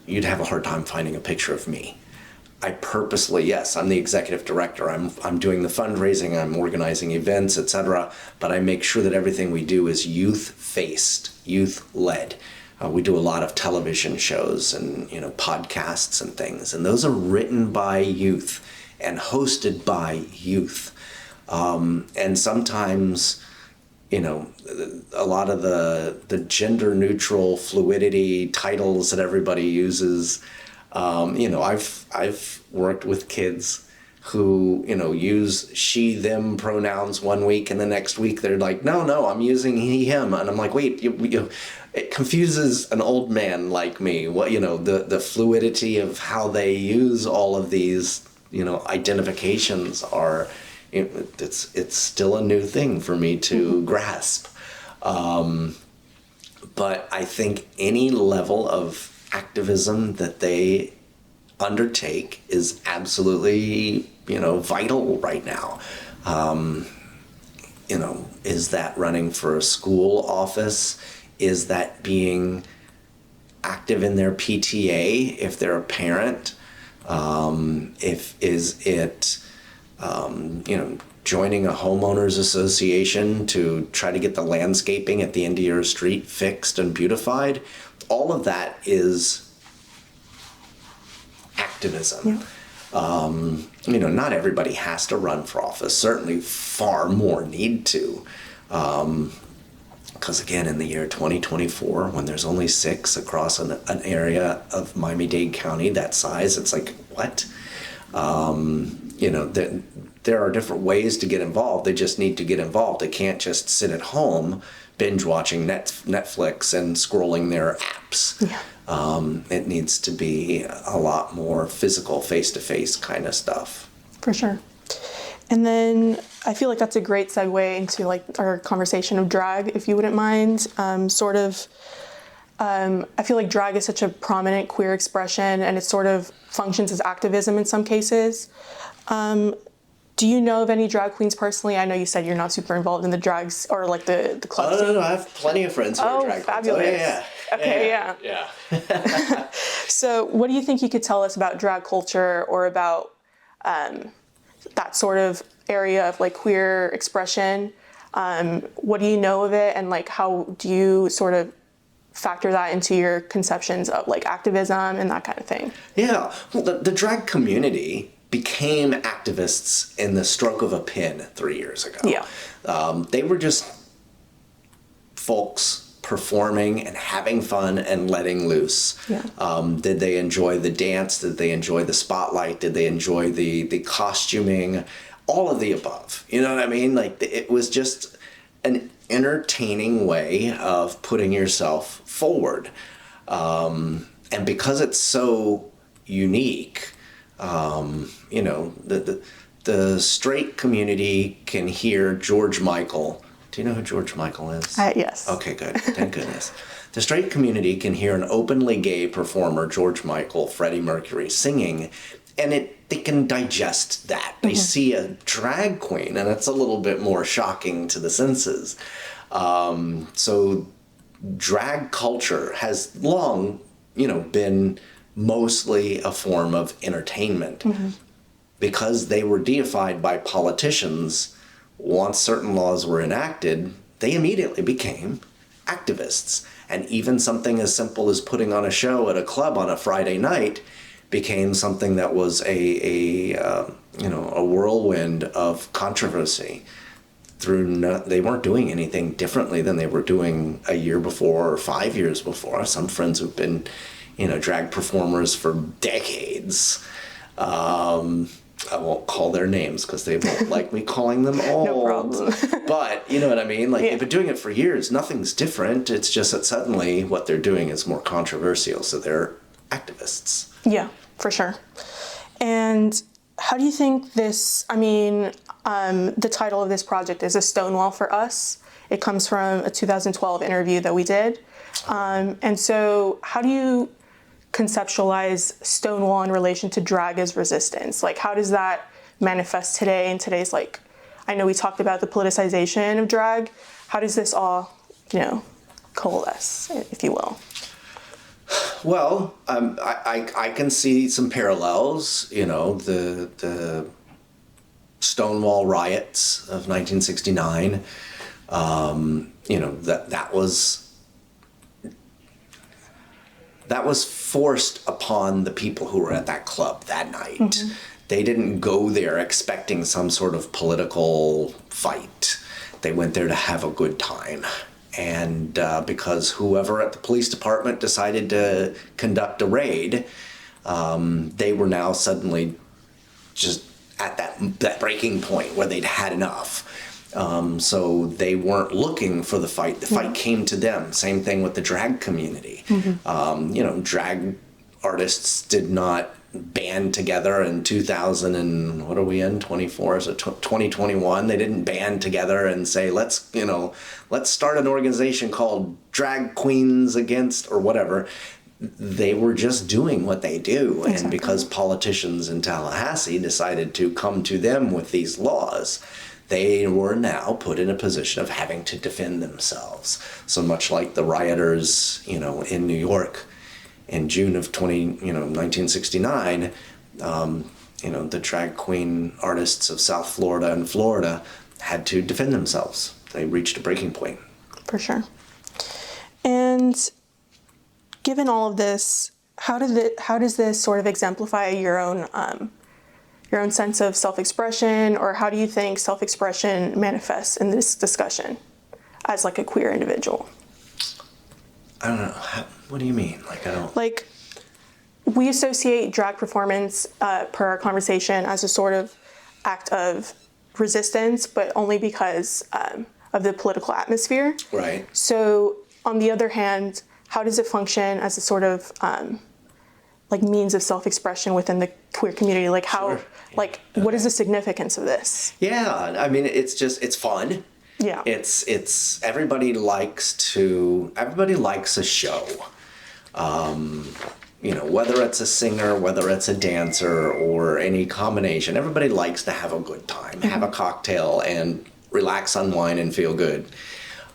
you'd have a hard time finding a picture of me. I purposely, yes, I'm the executive director. I'm doing the fundraising, I'm organizing events, etc. But I make sure that everything we do is youth-faced, youth-led. We do a lot of television shows and podcasts and things, and those are written by youth and hosted by youth. And sometimes, a lot of the gender-neutral fluidity titles that everybody uses. I've worked with kids who, use she, them pronouns one week, and the next week they're like, no, I'm using he, him. And I'm like, wait, it confuses an old man like me. What, the fluidity of how they use all of these, identifications are, it's still a new thing for me to grasp. But I think any level of activism that they undertake is absolutely, vital right now. Is that running for a school office? Is that being active in their PTA if they're a parent? Is it joining a homeowners association to try to get the landscaping at the end of your street fixed and beautified? All of that is activism. You know, not everybody has to run for office. Certainly far more need to. Because again, in the year 2024, when there's only 6 across an area of Miami-Dade County that size, it's like, what? You know, there are different ways to get involved. They just need to get involved. They can't just sit at home binge watching Netflix and scrolling their apps. Yeah. It needs to be a lot more physical, face-to-face kind of stuff. For sure. And then I feel like that's a great segue into like our conversation of drag, if you wouldn't mind. I feel like drag is such a prominent queer expression, and it sort of functions as activism in some cases. Do you know of any drag queens personally? I know you said you're not super involved in the drags or like the club scene. No, I have plenty of friends who are drag fabulous. queens. Oh, yeah. Okay, yeah. So what do you think you could tell us about drag culture or about that sort of area of like queer expression? What do you know of it, and like how do you sort of factor that into your conceptions of like activism and that kind of thing? Yeah, well, the drag community became activists in the stroke of a pen 3 years ago. Yeah. They were just folks performing and having fun and letting loose. Yeah. Did they enjoy the dance? Did they enjoy the spotlight? Did they enjoy the costuming? All of the above. You know what I mean? Like, it was just an entertaining way of putting yourself forward. And because it's so unique, you know, the straight community can hear George Michael. Do you know who George Michael is? Yes. Okay, good. Thank goodness. The straight community can hear an openly gay performer, George Michael, Freddie Mercury, singing, and they can digest that. They see a drag queen, and it's a little bit more shocking to the senses. So drag culture has long, you know, been mostly a form of entertainment. Because they were deified by politicians. Once certain laws were enacted, they immediately became activists. And even something as simple as putting on a show at a club on a Friday night became something that was a whirlwind of controversy. They weren't doing anything differently than they were doing a year before or 5 years before. Some friends who've been, you know, drag performers for decades. I won't call their names because they won't like me calling them old. No problem. But you know what I mean? Like, they've been doing it for years. Nothing's different. It's just that suddenly what they're doing is more controversial. So they're activists. Yeah, for sure. And how do you think this, the title of this project is A Stonewall for Us. It comes from a 2012 interview that we did. And so how do you conceptualize Stonewall in relation to drag as resistance? Like, how does that manifest today in today's, like, I know we talked about the politicization of drag. How does this all, you know, coalesce, if you will? Well, I can see some parallels. You know, the Stonewall riots of 1969. You know, that was forced upon the people who were at that club that night. They didn't go there expecting some sort of political fight. They went there to have a good time. And because whoever at the police department decided to conduct a raid, they were now suddenly just at that breaking point where they'd had enough. So they weren't looking for the fight. The fight came to them. Same thing with the drag community. You know, drag artists did not band together in 2000 and what are we in, 24? So 2021, they didn't band together and say, let's start an organization called Drag Queens Against or whatever. They were just doing what they do. Exactly. And because politicians in Tallahassee decided to come to them with these laws, they were now put in a position of having to defend themselves. So much like the rioters, you know, in New York in June of 1969, you know, the drag queen artists of South Florida and Florida had to defend themselves. They reached a breaking point. For sure. And given all of this, how does this sort of exemplify your own sense of self-expression, or how do you think self-expression manifests in this discussion as like a queer individual? I don't know. What do you mean? Like, I don't... Like, we associate drag performance, per our conversation, as a sort of act of resistance, but only because of the political atmosphere. Right. So, on the other hand, how does it function as a sort of like means of self-expression within the queer community? Like how, Sure. like, what is the significance of this? Yeah, I mean, it's fun. Yeah. It's everybody likes a show. Whether it's a singer, whether it's a dancer, or any combination, everybody likes to have a good time, have a cocktail, and relax, unwind, and feel good.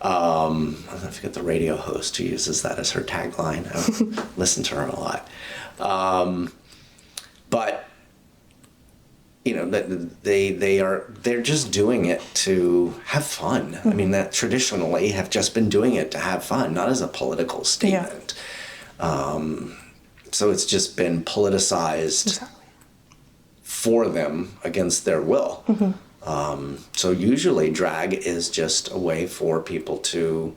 I forget the radio host who uses that as her tagline. I listen to her a lot. But they're just doing it to have fun. I mean, that traditionally have just been doing it to have fun, not as a political statement. So it's just been politicized for them against their will. So usually drag is just a way for people to,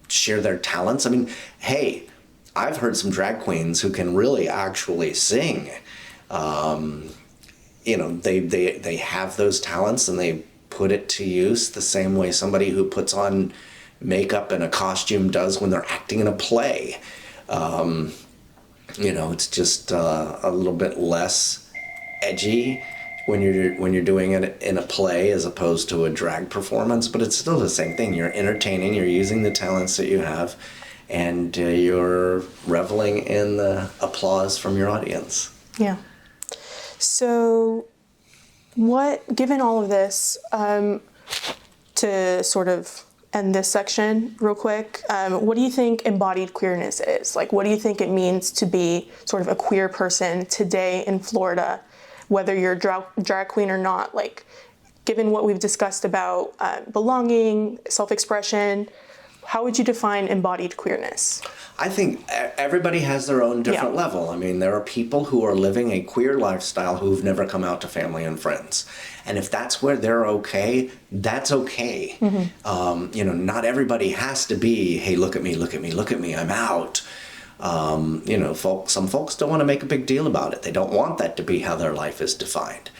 share their talents. I mean, hey, I've heard some drag queens who can really actually sing. They have those talents and they put it to use the same way somebody who puts on makeup and a costume does when they're acting in a play. It's just a little bit less edgy when you're doing it in a play as opposed to a drag performance, but it's still the same thing. You're entertaining, you're using the talents that you have, and you're reveling in the applause from your audience. Yeah. So given all of this, to sort of end this section real quick, what do you think embodied queerness is? Like, what do you think it means to be sort of a queer person today in Florida, whether you're a drag queen or not? Like, given what we've discussed about belonging, self-expression, how would you define embodied queerness? I think everybody has their own different level. I mean, there are people who are living a queer lifestyle who've never come out to family and friends. And if that's where they're okay, that's okay. Not everybody has to be, hey, look at me, look at me, look at me, I'm out. Some folks don't want to make a big deal about it. They don't want that to be how their life is defined.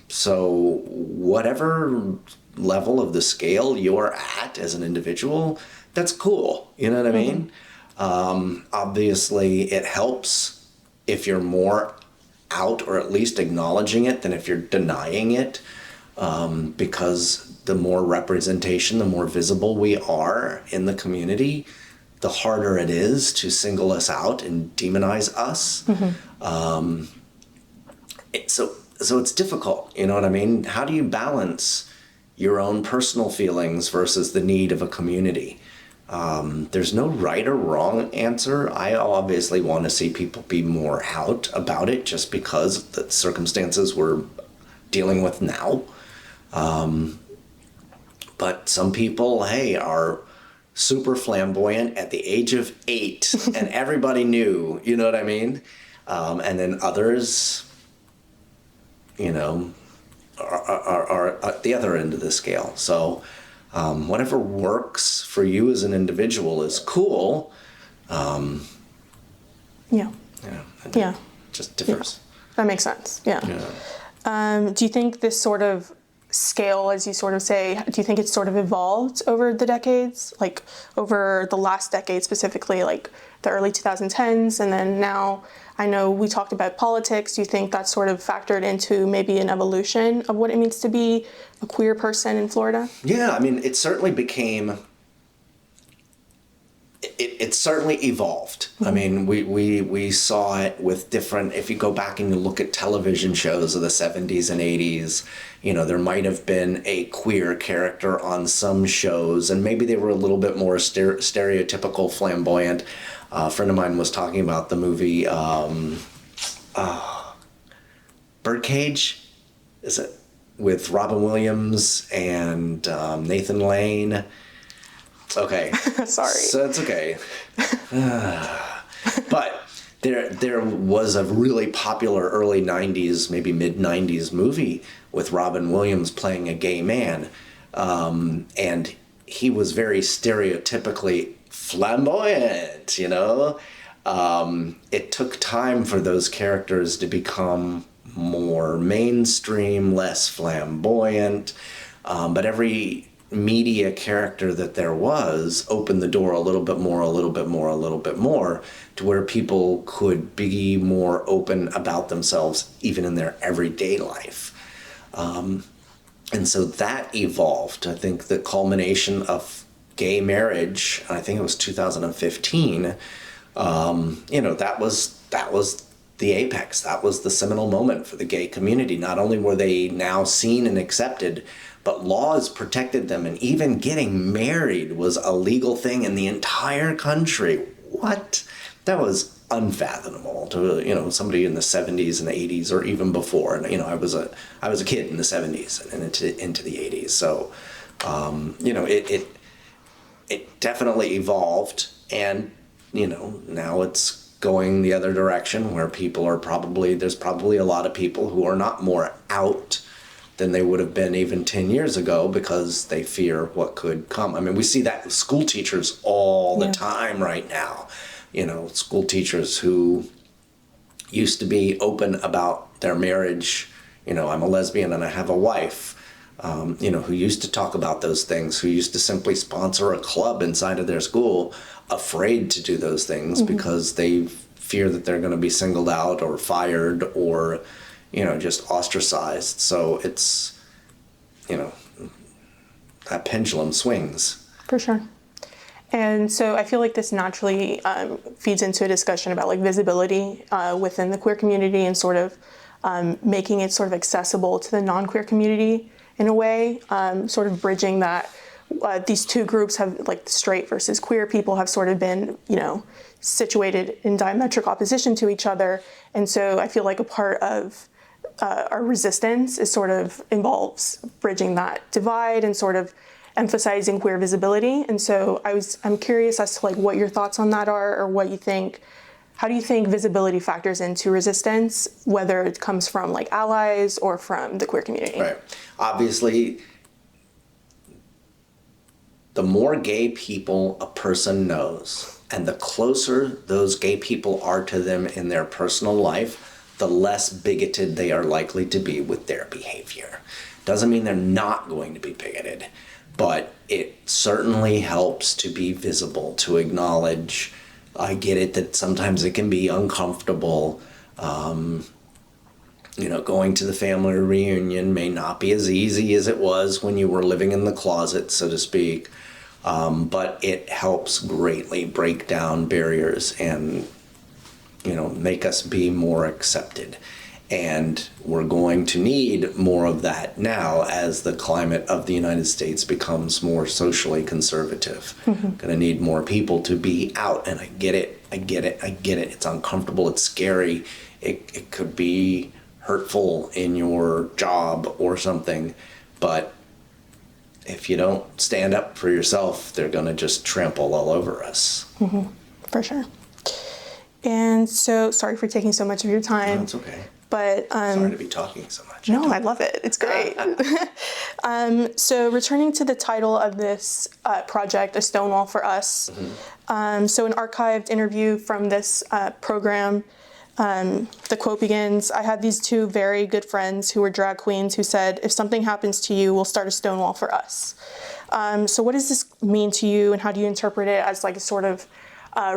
So whatever level of the scale you're at as an individual, that's cool. You know what I mean? Obviously, it helps if you're more out or at least acknowledging it than if you're denying it, because the more representation, the more visible we are in the community, the harder it is to single us out and demonize us. So it's difficult, you know what I mean? How do you balance your own personal feelings versus the need of a community? There's no right or wrong answer. I obviously want to see people be more out about it just because of the circumstances we're dealing with now. But some people, hey, are super flamboyant at the age of 8 and everybody knew, you know what I mean? And then others, are at the other end of the scale. So whatever works for you as an individual is cool. It just differs. That makes sense. Do you think this sort of scale, as you sort of say, do you think it's sort of evolved over the decades? Like over the last decade specifically, like the early 2010s, and then now I know we talked about politics. Do you think that's sort of factored into maybe an evolution of what it means to be a queer person in Florida? Yeah, I mean, it certainly became... It certainly evolved. I mean, we saw it with different... If you go back and you look at television shows of the 70s and 80s, there might have been a queer character on some shows, and maybe they were a little bit more stereotypical, flamboyant. A friend of mine was talking about the movie Birdcage, is it? With Robin Williams and Nathan Lane. Okay. Sorry. So it's okay. But there was a really popular early 90s, maybe mid 90s movie with Robin Williams playing a gay man. And he was very stereotypically flamboyant, you know? It took time for those characters to become more mainstream, less flamboyant. But every media character that there was opened the door a little bit more, a little bit more, a little bit more, to where people could be more open about themselves, even in their everyday life. And so that evolved. I think the culmination of gay marriage, I think it was 2015, that was the apex. That was the seminal moment for the gay community. Not only were they now seen and accepted, but laws protected them, and even getting married was a legal thing in the entire country. What? That was unfathomable to somebody in the 70s and 80s, or even before. And I was a kid in the 70s and into the 80s. So it definitely evolved, and now it's going the other direction, where there's probably a lot of people who are not more out than they would have been even 10 years ago, because they fear what could come. I mean, we see that with school teachers all the time right now. School teachers who used to be open about their marriage. I'm a lesbian and I have a wife. Who used to talk about those things, who used to simply sponsor a club inside of their school, afraid to do those things because they fear that they're going to be singled out or fired or, just ostracized. So it's, that pendulum swings. For sure. And so I feel like this naturally feeds into a discussion about like visibility within the queer community, and sort of making it sort of accessible to the non-queer community in a way, sort of bridging that these two groups have, like straight versus queer people, have sort of been, situated in diametric opposition to each other. And so I feel like a part of our resistance is sort of involves bridging that divide and sort of emphasizing queer visibility. And so I'm curious as to like what your thoughts on that are, or what you think. How do you think visibility factors into resistance, whether it comes from like allies or from the queer community? Right. Obviously, the more gay people a person knows, and the closer those gay people are to them in their personal life, the less bigoted they are likely to be with their behavior. Doesn't mean they're not going to be bigoted, but it certainly helps to be visible, to acknowledge. I get it that sometimes it can be uncomfortable. Going to the family reunion may not be as easy as it was when you were living in the closet, so to speak. But it helps greatly break down barriers and, make us be more accepted. And we're going to need more of that now as the climate of the United States becomes more socially conservative. Going to need more people to be out. And I get it. It's uncomfortable. It's scary. It could be hurtful in your job or something. But if you don't stand up for yourself, they're going to just trample all over us. For sure. And so, sorry for taking so much of your time. No, that's okay. But sorry to be talking so much. No, I love it. It's great. So returning to the title of this project, A Stonewall for Us. So an archived interview from this program, the quote begins, "I had these two very good friends who were drag queens who said, if something happens to you, we'll start a Stonewall for us." So what does this mean to you, and how do you interpret it as like a sort of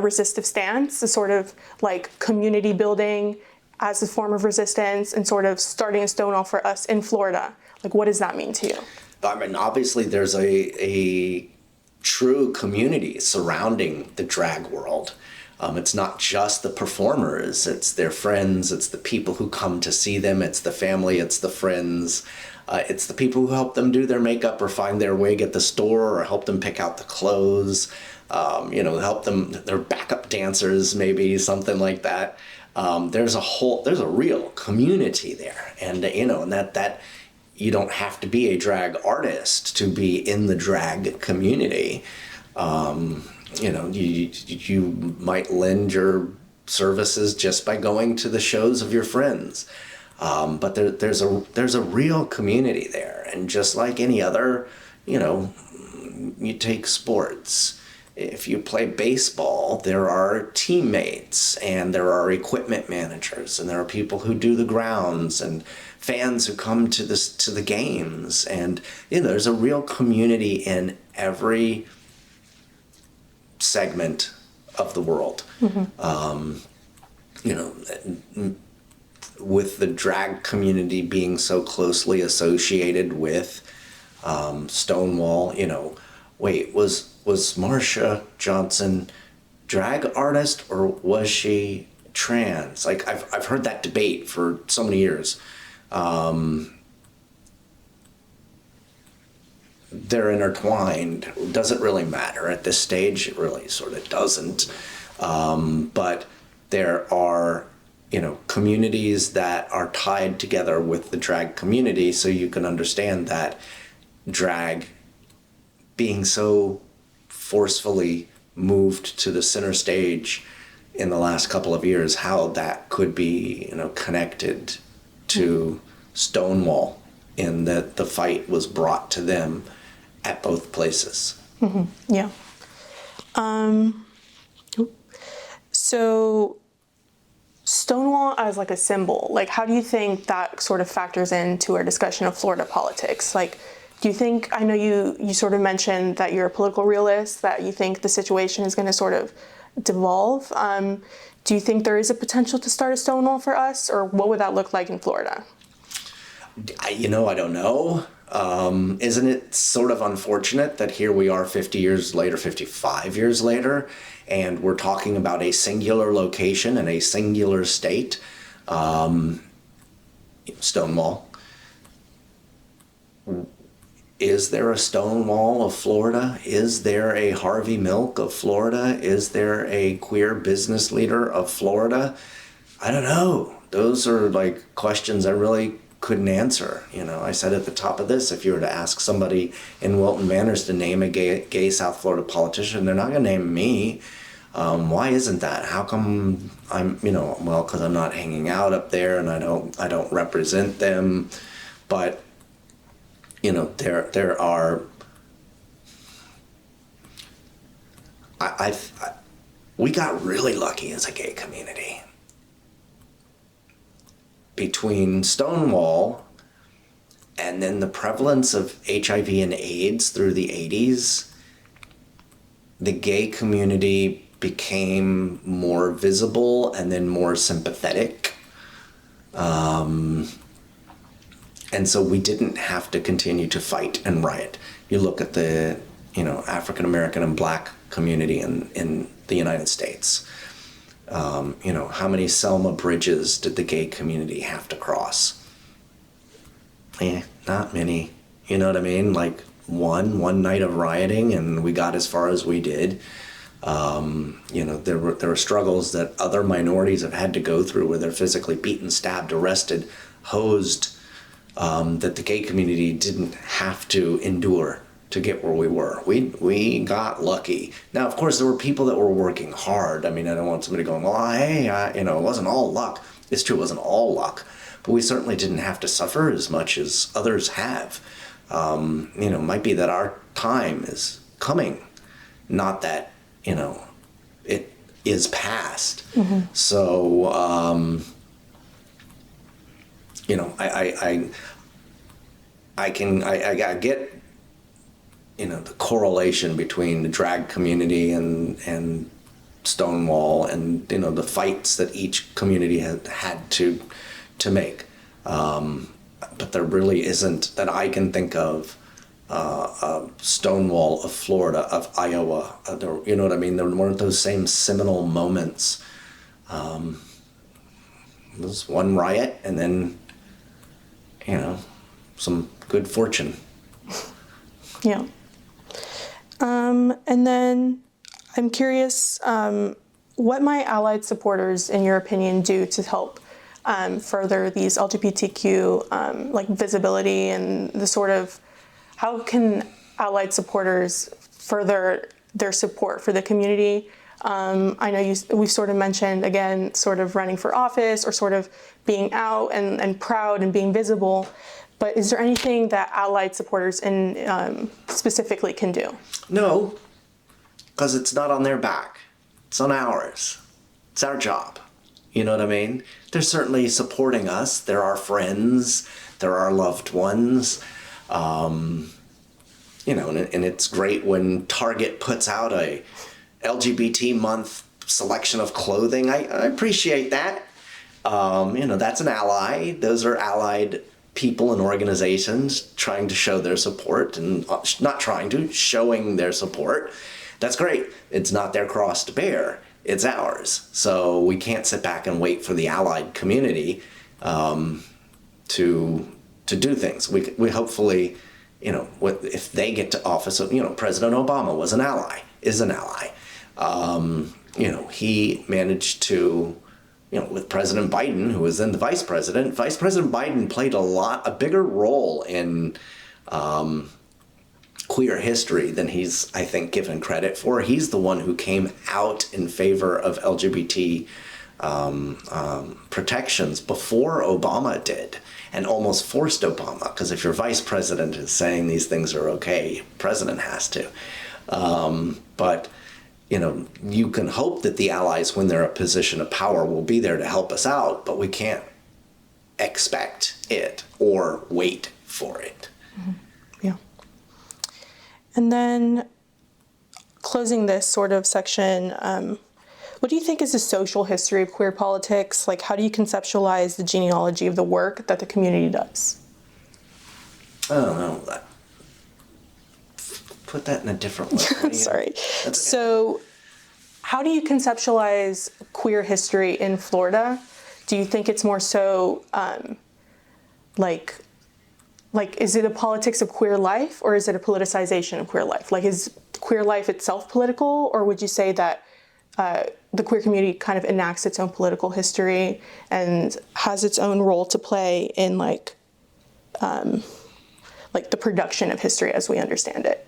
resistive stance, a sort of like community building as a form of resistance, and sort of starting a Stonewall for Us in Florida? Like, what does that mean to you? I mean, obviously there's a true community surrounding the drag world. It's not just the performers, it's their friends, it's the people who come to see them, it's the family, it's the friends, it's the people who help them do their makeup or find their wig at the store or help them pick out the clothes, help them, their backup dancers, maybe something like that. There's a real community there, and that you don't have to be a drag artist to be in the drag community. you might lend your services just by going to the shows of your friends. But there's a real community there, and just like any other, you take sports. If you play baseball, there are teammates, and there are equipment managers, and there are people who do the grounds, and fans who come to the games, and there's a real community in every segment of the world. With the drag community being so closely associated with Stonewall, wait, was Marsha Johnson drag artist or was she trans? Like I've heard that debate for so many years. They're intertwined. Does it really matter at this stage? It really sort of doesn't. But there are, communities that are tied together with the drag community, so you can understand that drag being so forcefully moved to the center stage in the last couple of years, how that could be, connected to Stonewall, in that the fight was brought to them at both places. Yeah. So Stonewall as like a symbol, like how do you think that sort of factors into our discussion of Florida politics? Like, do you think, I know you sort of mentioned that you're a political realist, that you think the situation is going to sort of devolve. Do you think there is a potential to start a Stonewall for us, or what would that look like in Florida? I don't know. Isn't it sort of unfortunate that here we are 50 years later, 55 years later, and we're talking about a singular location and a singular state, Stonewall. Is there a Stonewall of Florida? Is there a Harvey Milk of Florida? Is there a queer business leader of Florida? I don't know. Those are like questions I really couldn't answer. I said at the top of this, if you were to ask somebody in Wilton Manors to name a gay South Florida politician, they're not going to name me. Why isn't that? How come I'm, well, because I'm not hanging out up there and I don't represent them. But, there are, we got really lucky as a gay community. Between Stonewall and then the prevalence of HIV and AIDS through the 80s, the gay community became more visible and then more sympathetic. And so we didn't have to continue to fight and riot. You look at the, African American and Black community in the United States. How many Selma bridges did the gay community have to cross? Not many. You know what I mean? Like one night of rioting, and we got as far as we did. There were struggles that other minorities have had to go through, where they're physically beaten, stabbed, arrested, hosed, that the gay community didn't have to endure to get where we were. We got lucky. Now, of course, there were people that were working hard. I mean, I don't want somebody going, well, hey, it wasn't all luck. It's true, it wasn't all luck. But we certainly didn't have to suffer as much as others have. Might be that our time is coming, not that, it is past. Mm-hmm. So, I get, the correlation between the drag community and Stonewall, and the fights that each community had to make, but there really isn't, that I can think of, a Stonewall of Florida, of Iowa. You know what I mean? There weren't those same seminal moments. It was one riot, and then some good fortune. Yeah. And then I'm curious, what might Allied supporters, in your opinion, do to help further these LGBTQ visibility, and the sort of, how can Allied supporters further their support for the community. I know we've sort of mentioned, again, sort of running for office or sort of being out and proud and being visible. But is there anything that allied supporters specifically can do? No, because it's not on their back. It's on ours. It's our job. You know what I mean? They're certainly supporting us. They're our friends. They're our loved ones. And it's great when Target puts out a LGBT month selection of clothing. I appreciate that. That's an ally. Those are allied people and organizations trying to show their support, and not trying to, showing their support. That's great. It's not their cross to bear. It's ours. So we can't sit back and wait for the allied community to do things. We hopefully, if they get to office, President Obama was an ally, is an ally. He managed to, with President Biden, who was then the Vice President Biden played a bigger role in queer history than he's, I think, given credit for. He's the one who came out in favor of LGBT protections before Obama did, and almost forced Obama, because if your vice president is saying these things are okay, president has to. But you can hope that the allies, when they're in a position of power, will be there to help us out, but we can't expect it or wait for it. Mm-hmm. Yeah. And then closing this sort of section, what do you think is the social history of queer politics? Like, how do you conceptualize the genealogy of the work that the community does? I don't know. Put that in a different way. Sorry. Okay. So how do you conceptualize queer history in Florida? Do you think it's more so like is it a politics of queer life, or is it a politicization of queer life? Like, is queer life itself political, or would you say that the queer community kind of enacts its own political history and has its own role to play in like the production of history as we understand it?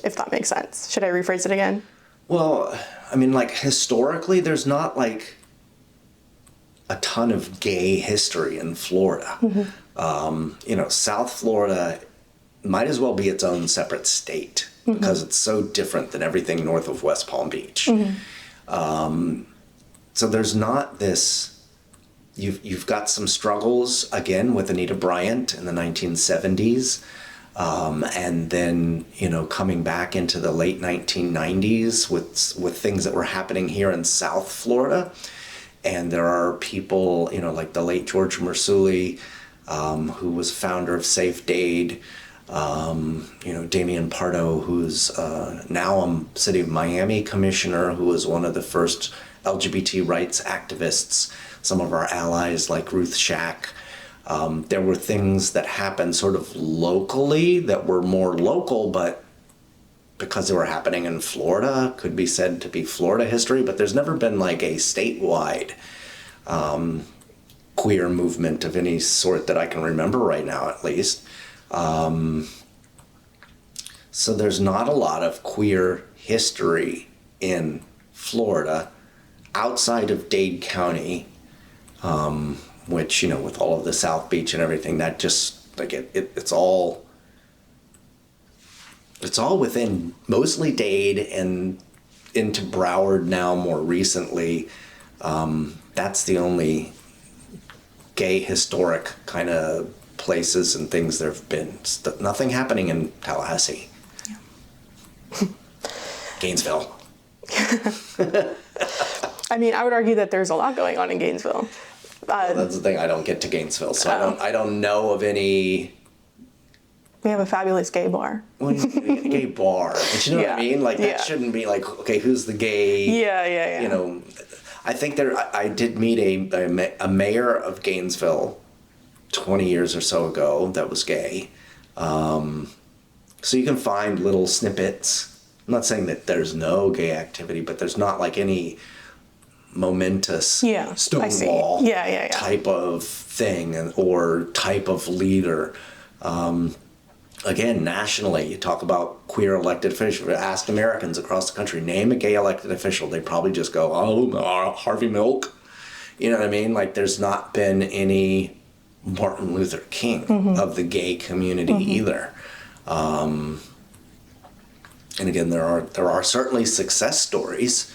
If that makes sense. Should I rephrase it again? Well, I mean, historically, there's not a ton of gay history in Florida. Mm-hmm. South Florida might as well be its own separate state, mm-hmm. because it's so different than everything north of West Palm Beach. Mm-hmm. So there's not this. You've got some struggles again with Anita Bryant in the 1970s. And then, coming back into the late 1990s with things that were happening here in South Florida. And there are people, like the late George Mersuli, who was founder of Safe Dade, Damian Pardo, who's now a City of Miami commissioner, who was one of the first LGBT rights activists, some of our allies like Ruth Shack. There were things that happened sort of locally that were more local, but because they were happening in Florida, could be said to be Florida history, but there's never been a statewide queer movement of any sort that I can remember right now, at least. So there's not a lot of queer history in Florida outside of Dade County, which, with all of the South Beach and everything, that just, it's all within mostly Dade and into Broward now more recently. That's the only gay historic kind of places and things there have been. Nothing happening in Tallahassee. Yeah. Gainesville. I mean, I would argue that there's a lot going on in Gainesville. Well, that's the thing. I don't get to Gainesville, so I don't know of any. We have a fabulous gay bar. Well, gay bar. But you know what I mean? That shouldn't be okay, who's the gay? Yeah. I think I did meet a mayor of Gainesville 20 years or so ago that was gay. So you can find little snippets. I'm not saying that there's no gay activity, but there's not any momentous Stonewall type of thing or type of leader. again, nationally, you talk about queer elected officials. Ask Americans across the country, name a gay elected official. They probably just go, oh, Harvey Milk. You know what I mean? Like, there's not been any Martin Luther King of the gay community either. And again, there are certainly success stories.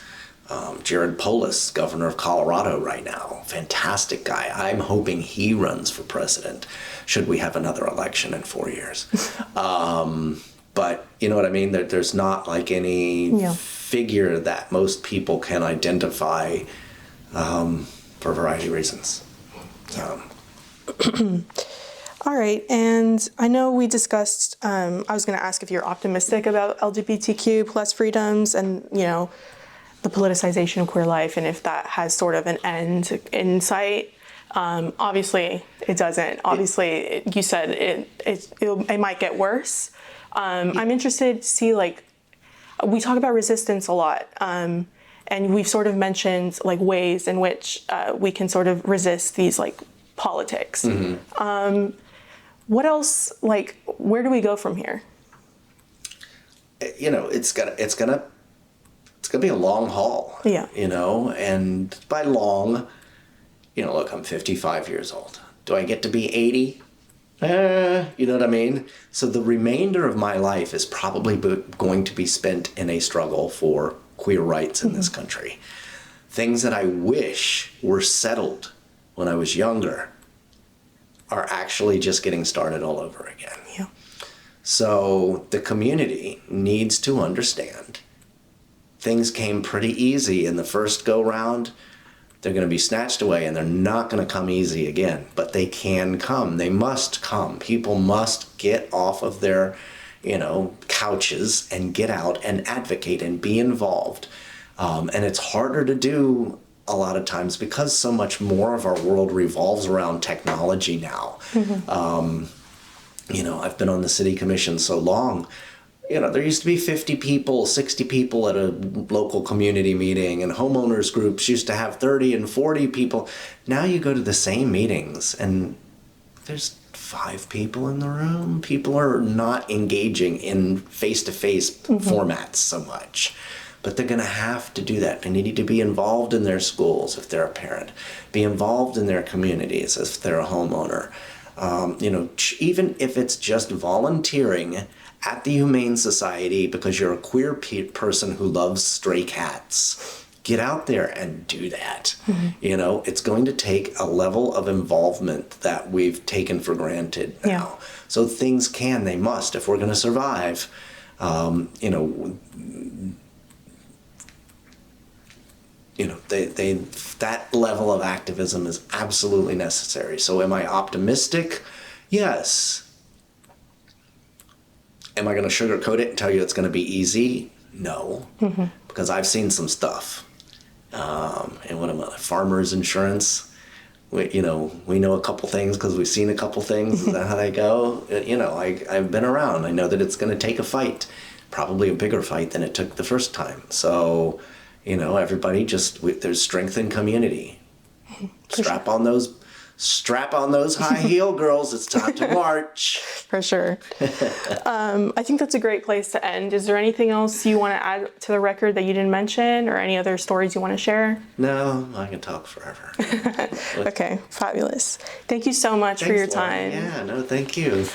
Jared Polis, governor of Colorado right now, fantastic guy. I'm hoping he runs for president should we have another election in 4 years. But you know what I mean? There's not like any figure that most people can identify for a variety of reasons. All right, and I know we discussed, I was going to ask if you're optimistic about LGBTQ plus freedoms and, you know, the politicization of queer life, and if that has sort of an end in sight. Obviously, it doesn't. Obviously, you said it might get worse. I'm interested to see, like, we talk about resistance a lot, and we've sort of mentioned, like, ways in which we can sort of resist these, like, politics. What else, like, where do we go from here? You know, it's gonna be a long haul. Yeah. You know, and by long, you know, look, I'm 55 years old. Do I get to be 80? You know what I mean? So the remainder of my life is probably going to be spent in a struggle for queer rights in this country. Things that I wish were settled when I was younger are actually just getting started all over again. Yeah. So the community needs to understand things came pretty easy in the first go round. They're going to be snatched away, and they're not going to come easy again, but they can come. They must come. People must get off of their, you know, couches and get out and advocate and be involved. And it's harder to do a lot of times because so much more of our world revolves around technology now. You know, I've been on the city commission so long. You know, there used to be 50 people, 60 people at a local community meeting, and homeowners groups used to have 30 and 40 people. Now you go to the same meetings and there's 5 people in the room. People are not engaging in face-to-face formats so much. But they're going to have to do that. They need to be involved in their schools if they're a parent, be involved in their communities if they're a homeowner. You know, even if it's just volunteering at the Humane Society because you're a queer person who loves stray cats, get out there and do that. You know, it's going to take a level of involvement that we've taken for granted now. Yeah. So things can, they must, if we're going to survive. You know, that level of activism is absolutely necessary. So am I optimistic? Yes. Am I going to sugarcoat it and tell you it's going to be easy? No. Because I've seen some stuff. And what am I, farmers insurance? We know a couple things because we've seen a couple things. Is that how they go? You know, I've been around. I know that it's going to take a fight, probably a bigger fight than it took the first time. So, you know, everybody there's strength in community. Strap on those high heel girls. It's time to march. For sure. I think that's a great place to end. Is there anything else you want to add to the record that you didn't mention, or any other stories you want to share? No, I can talk forever. Okay, fabulous. Thank you so much for your time. Yeah, no, thank you.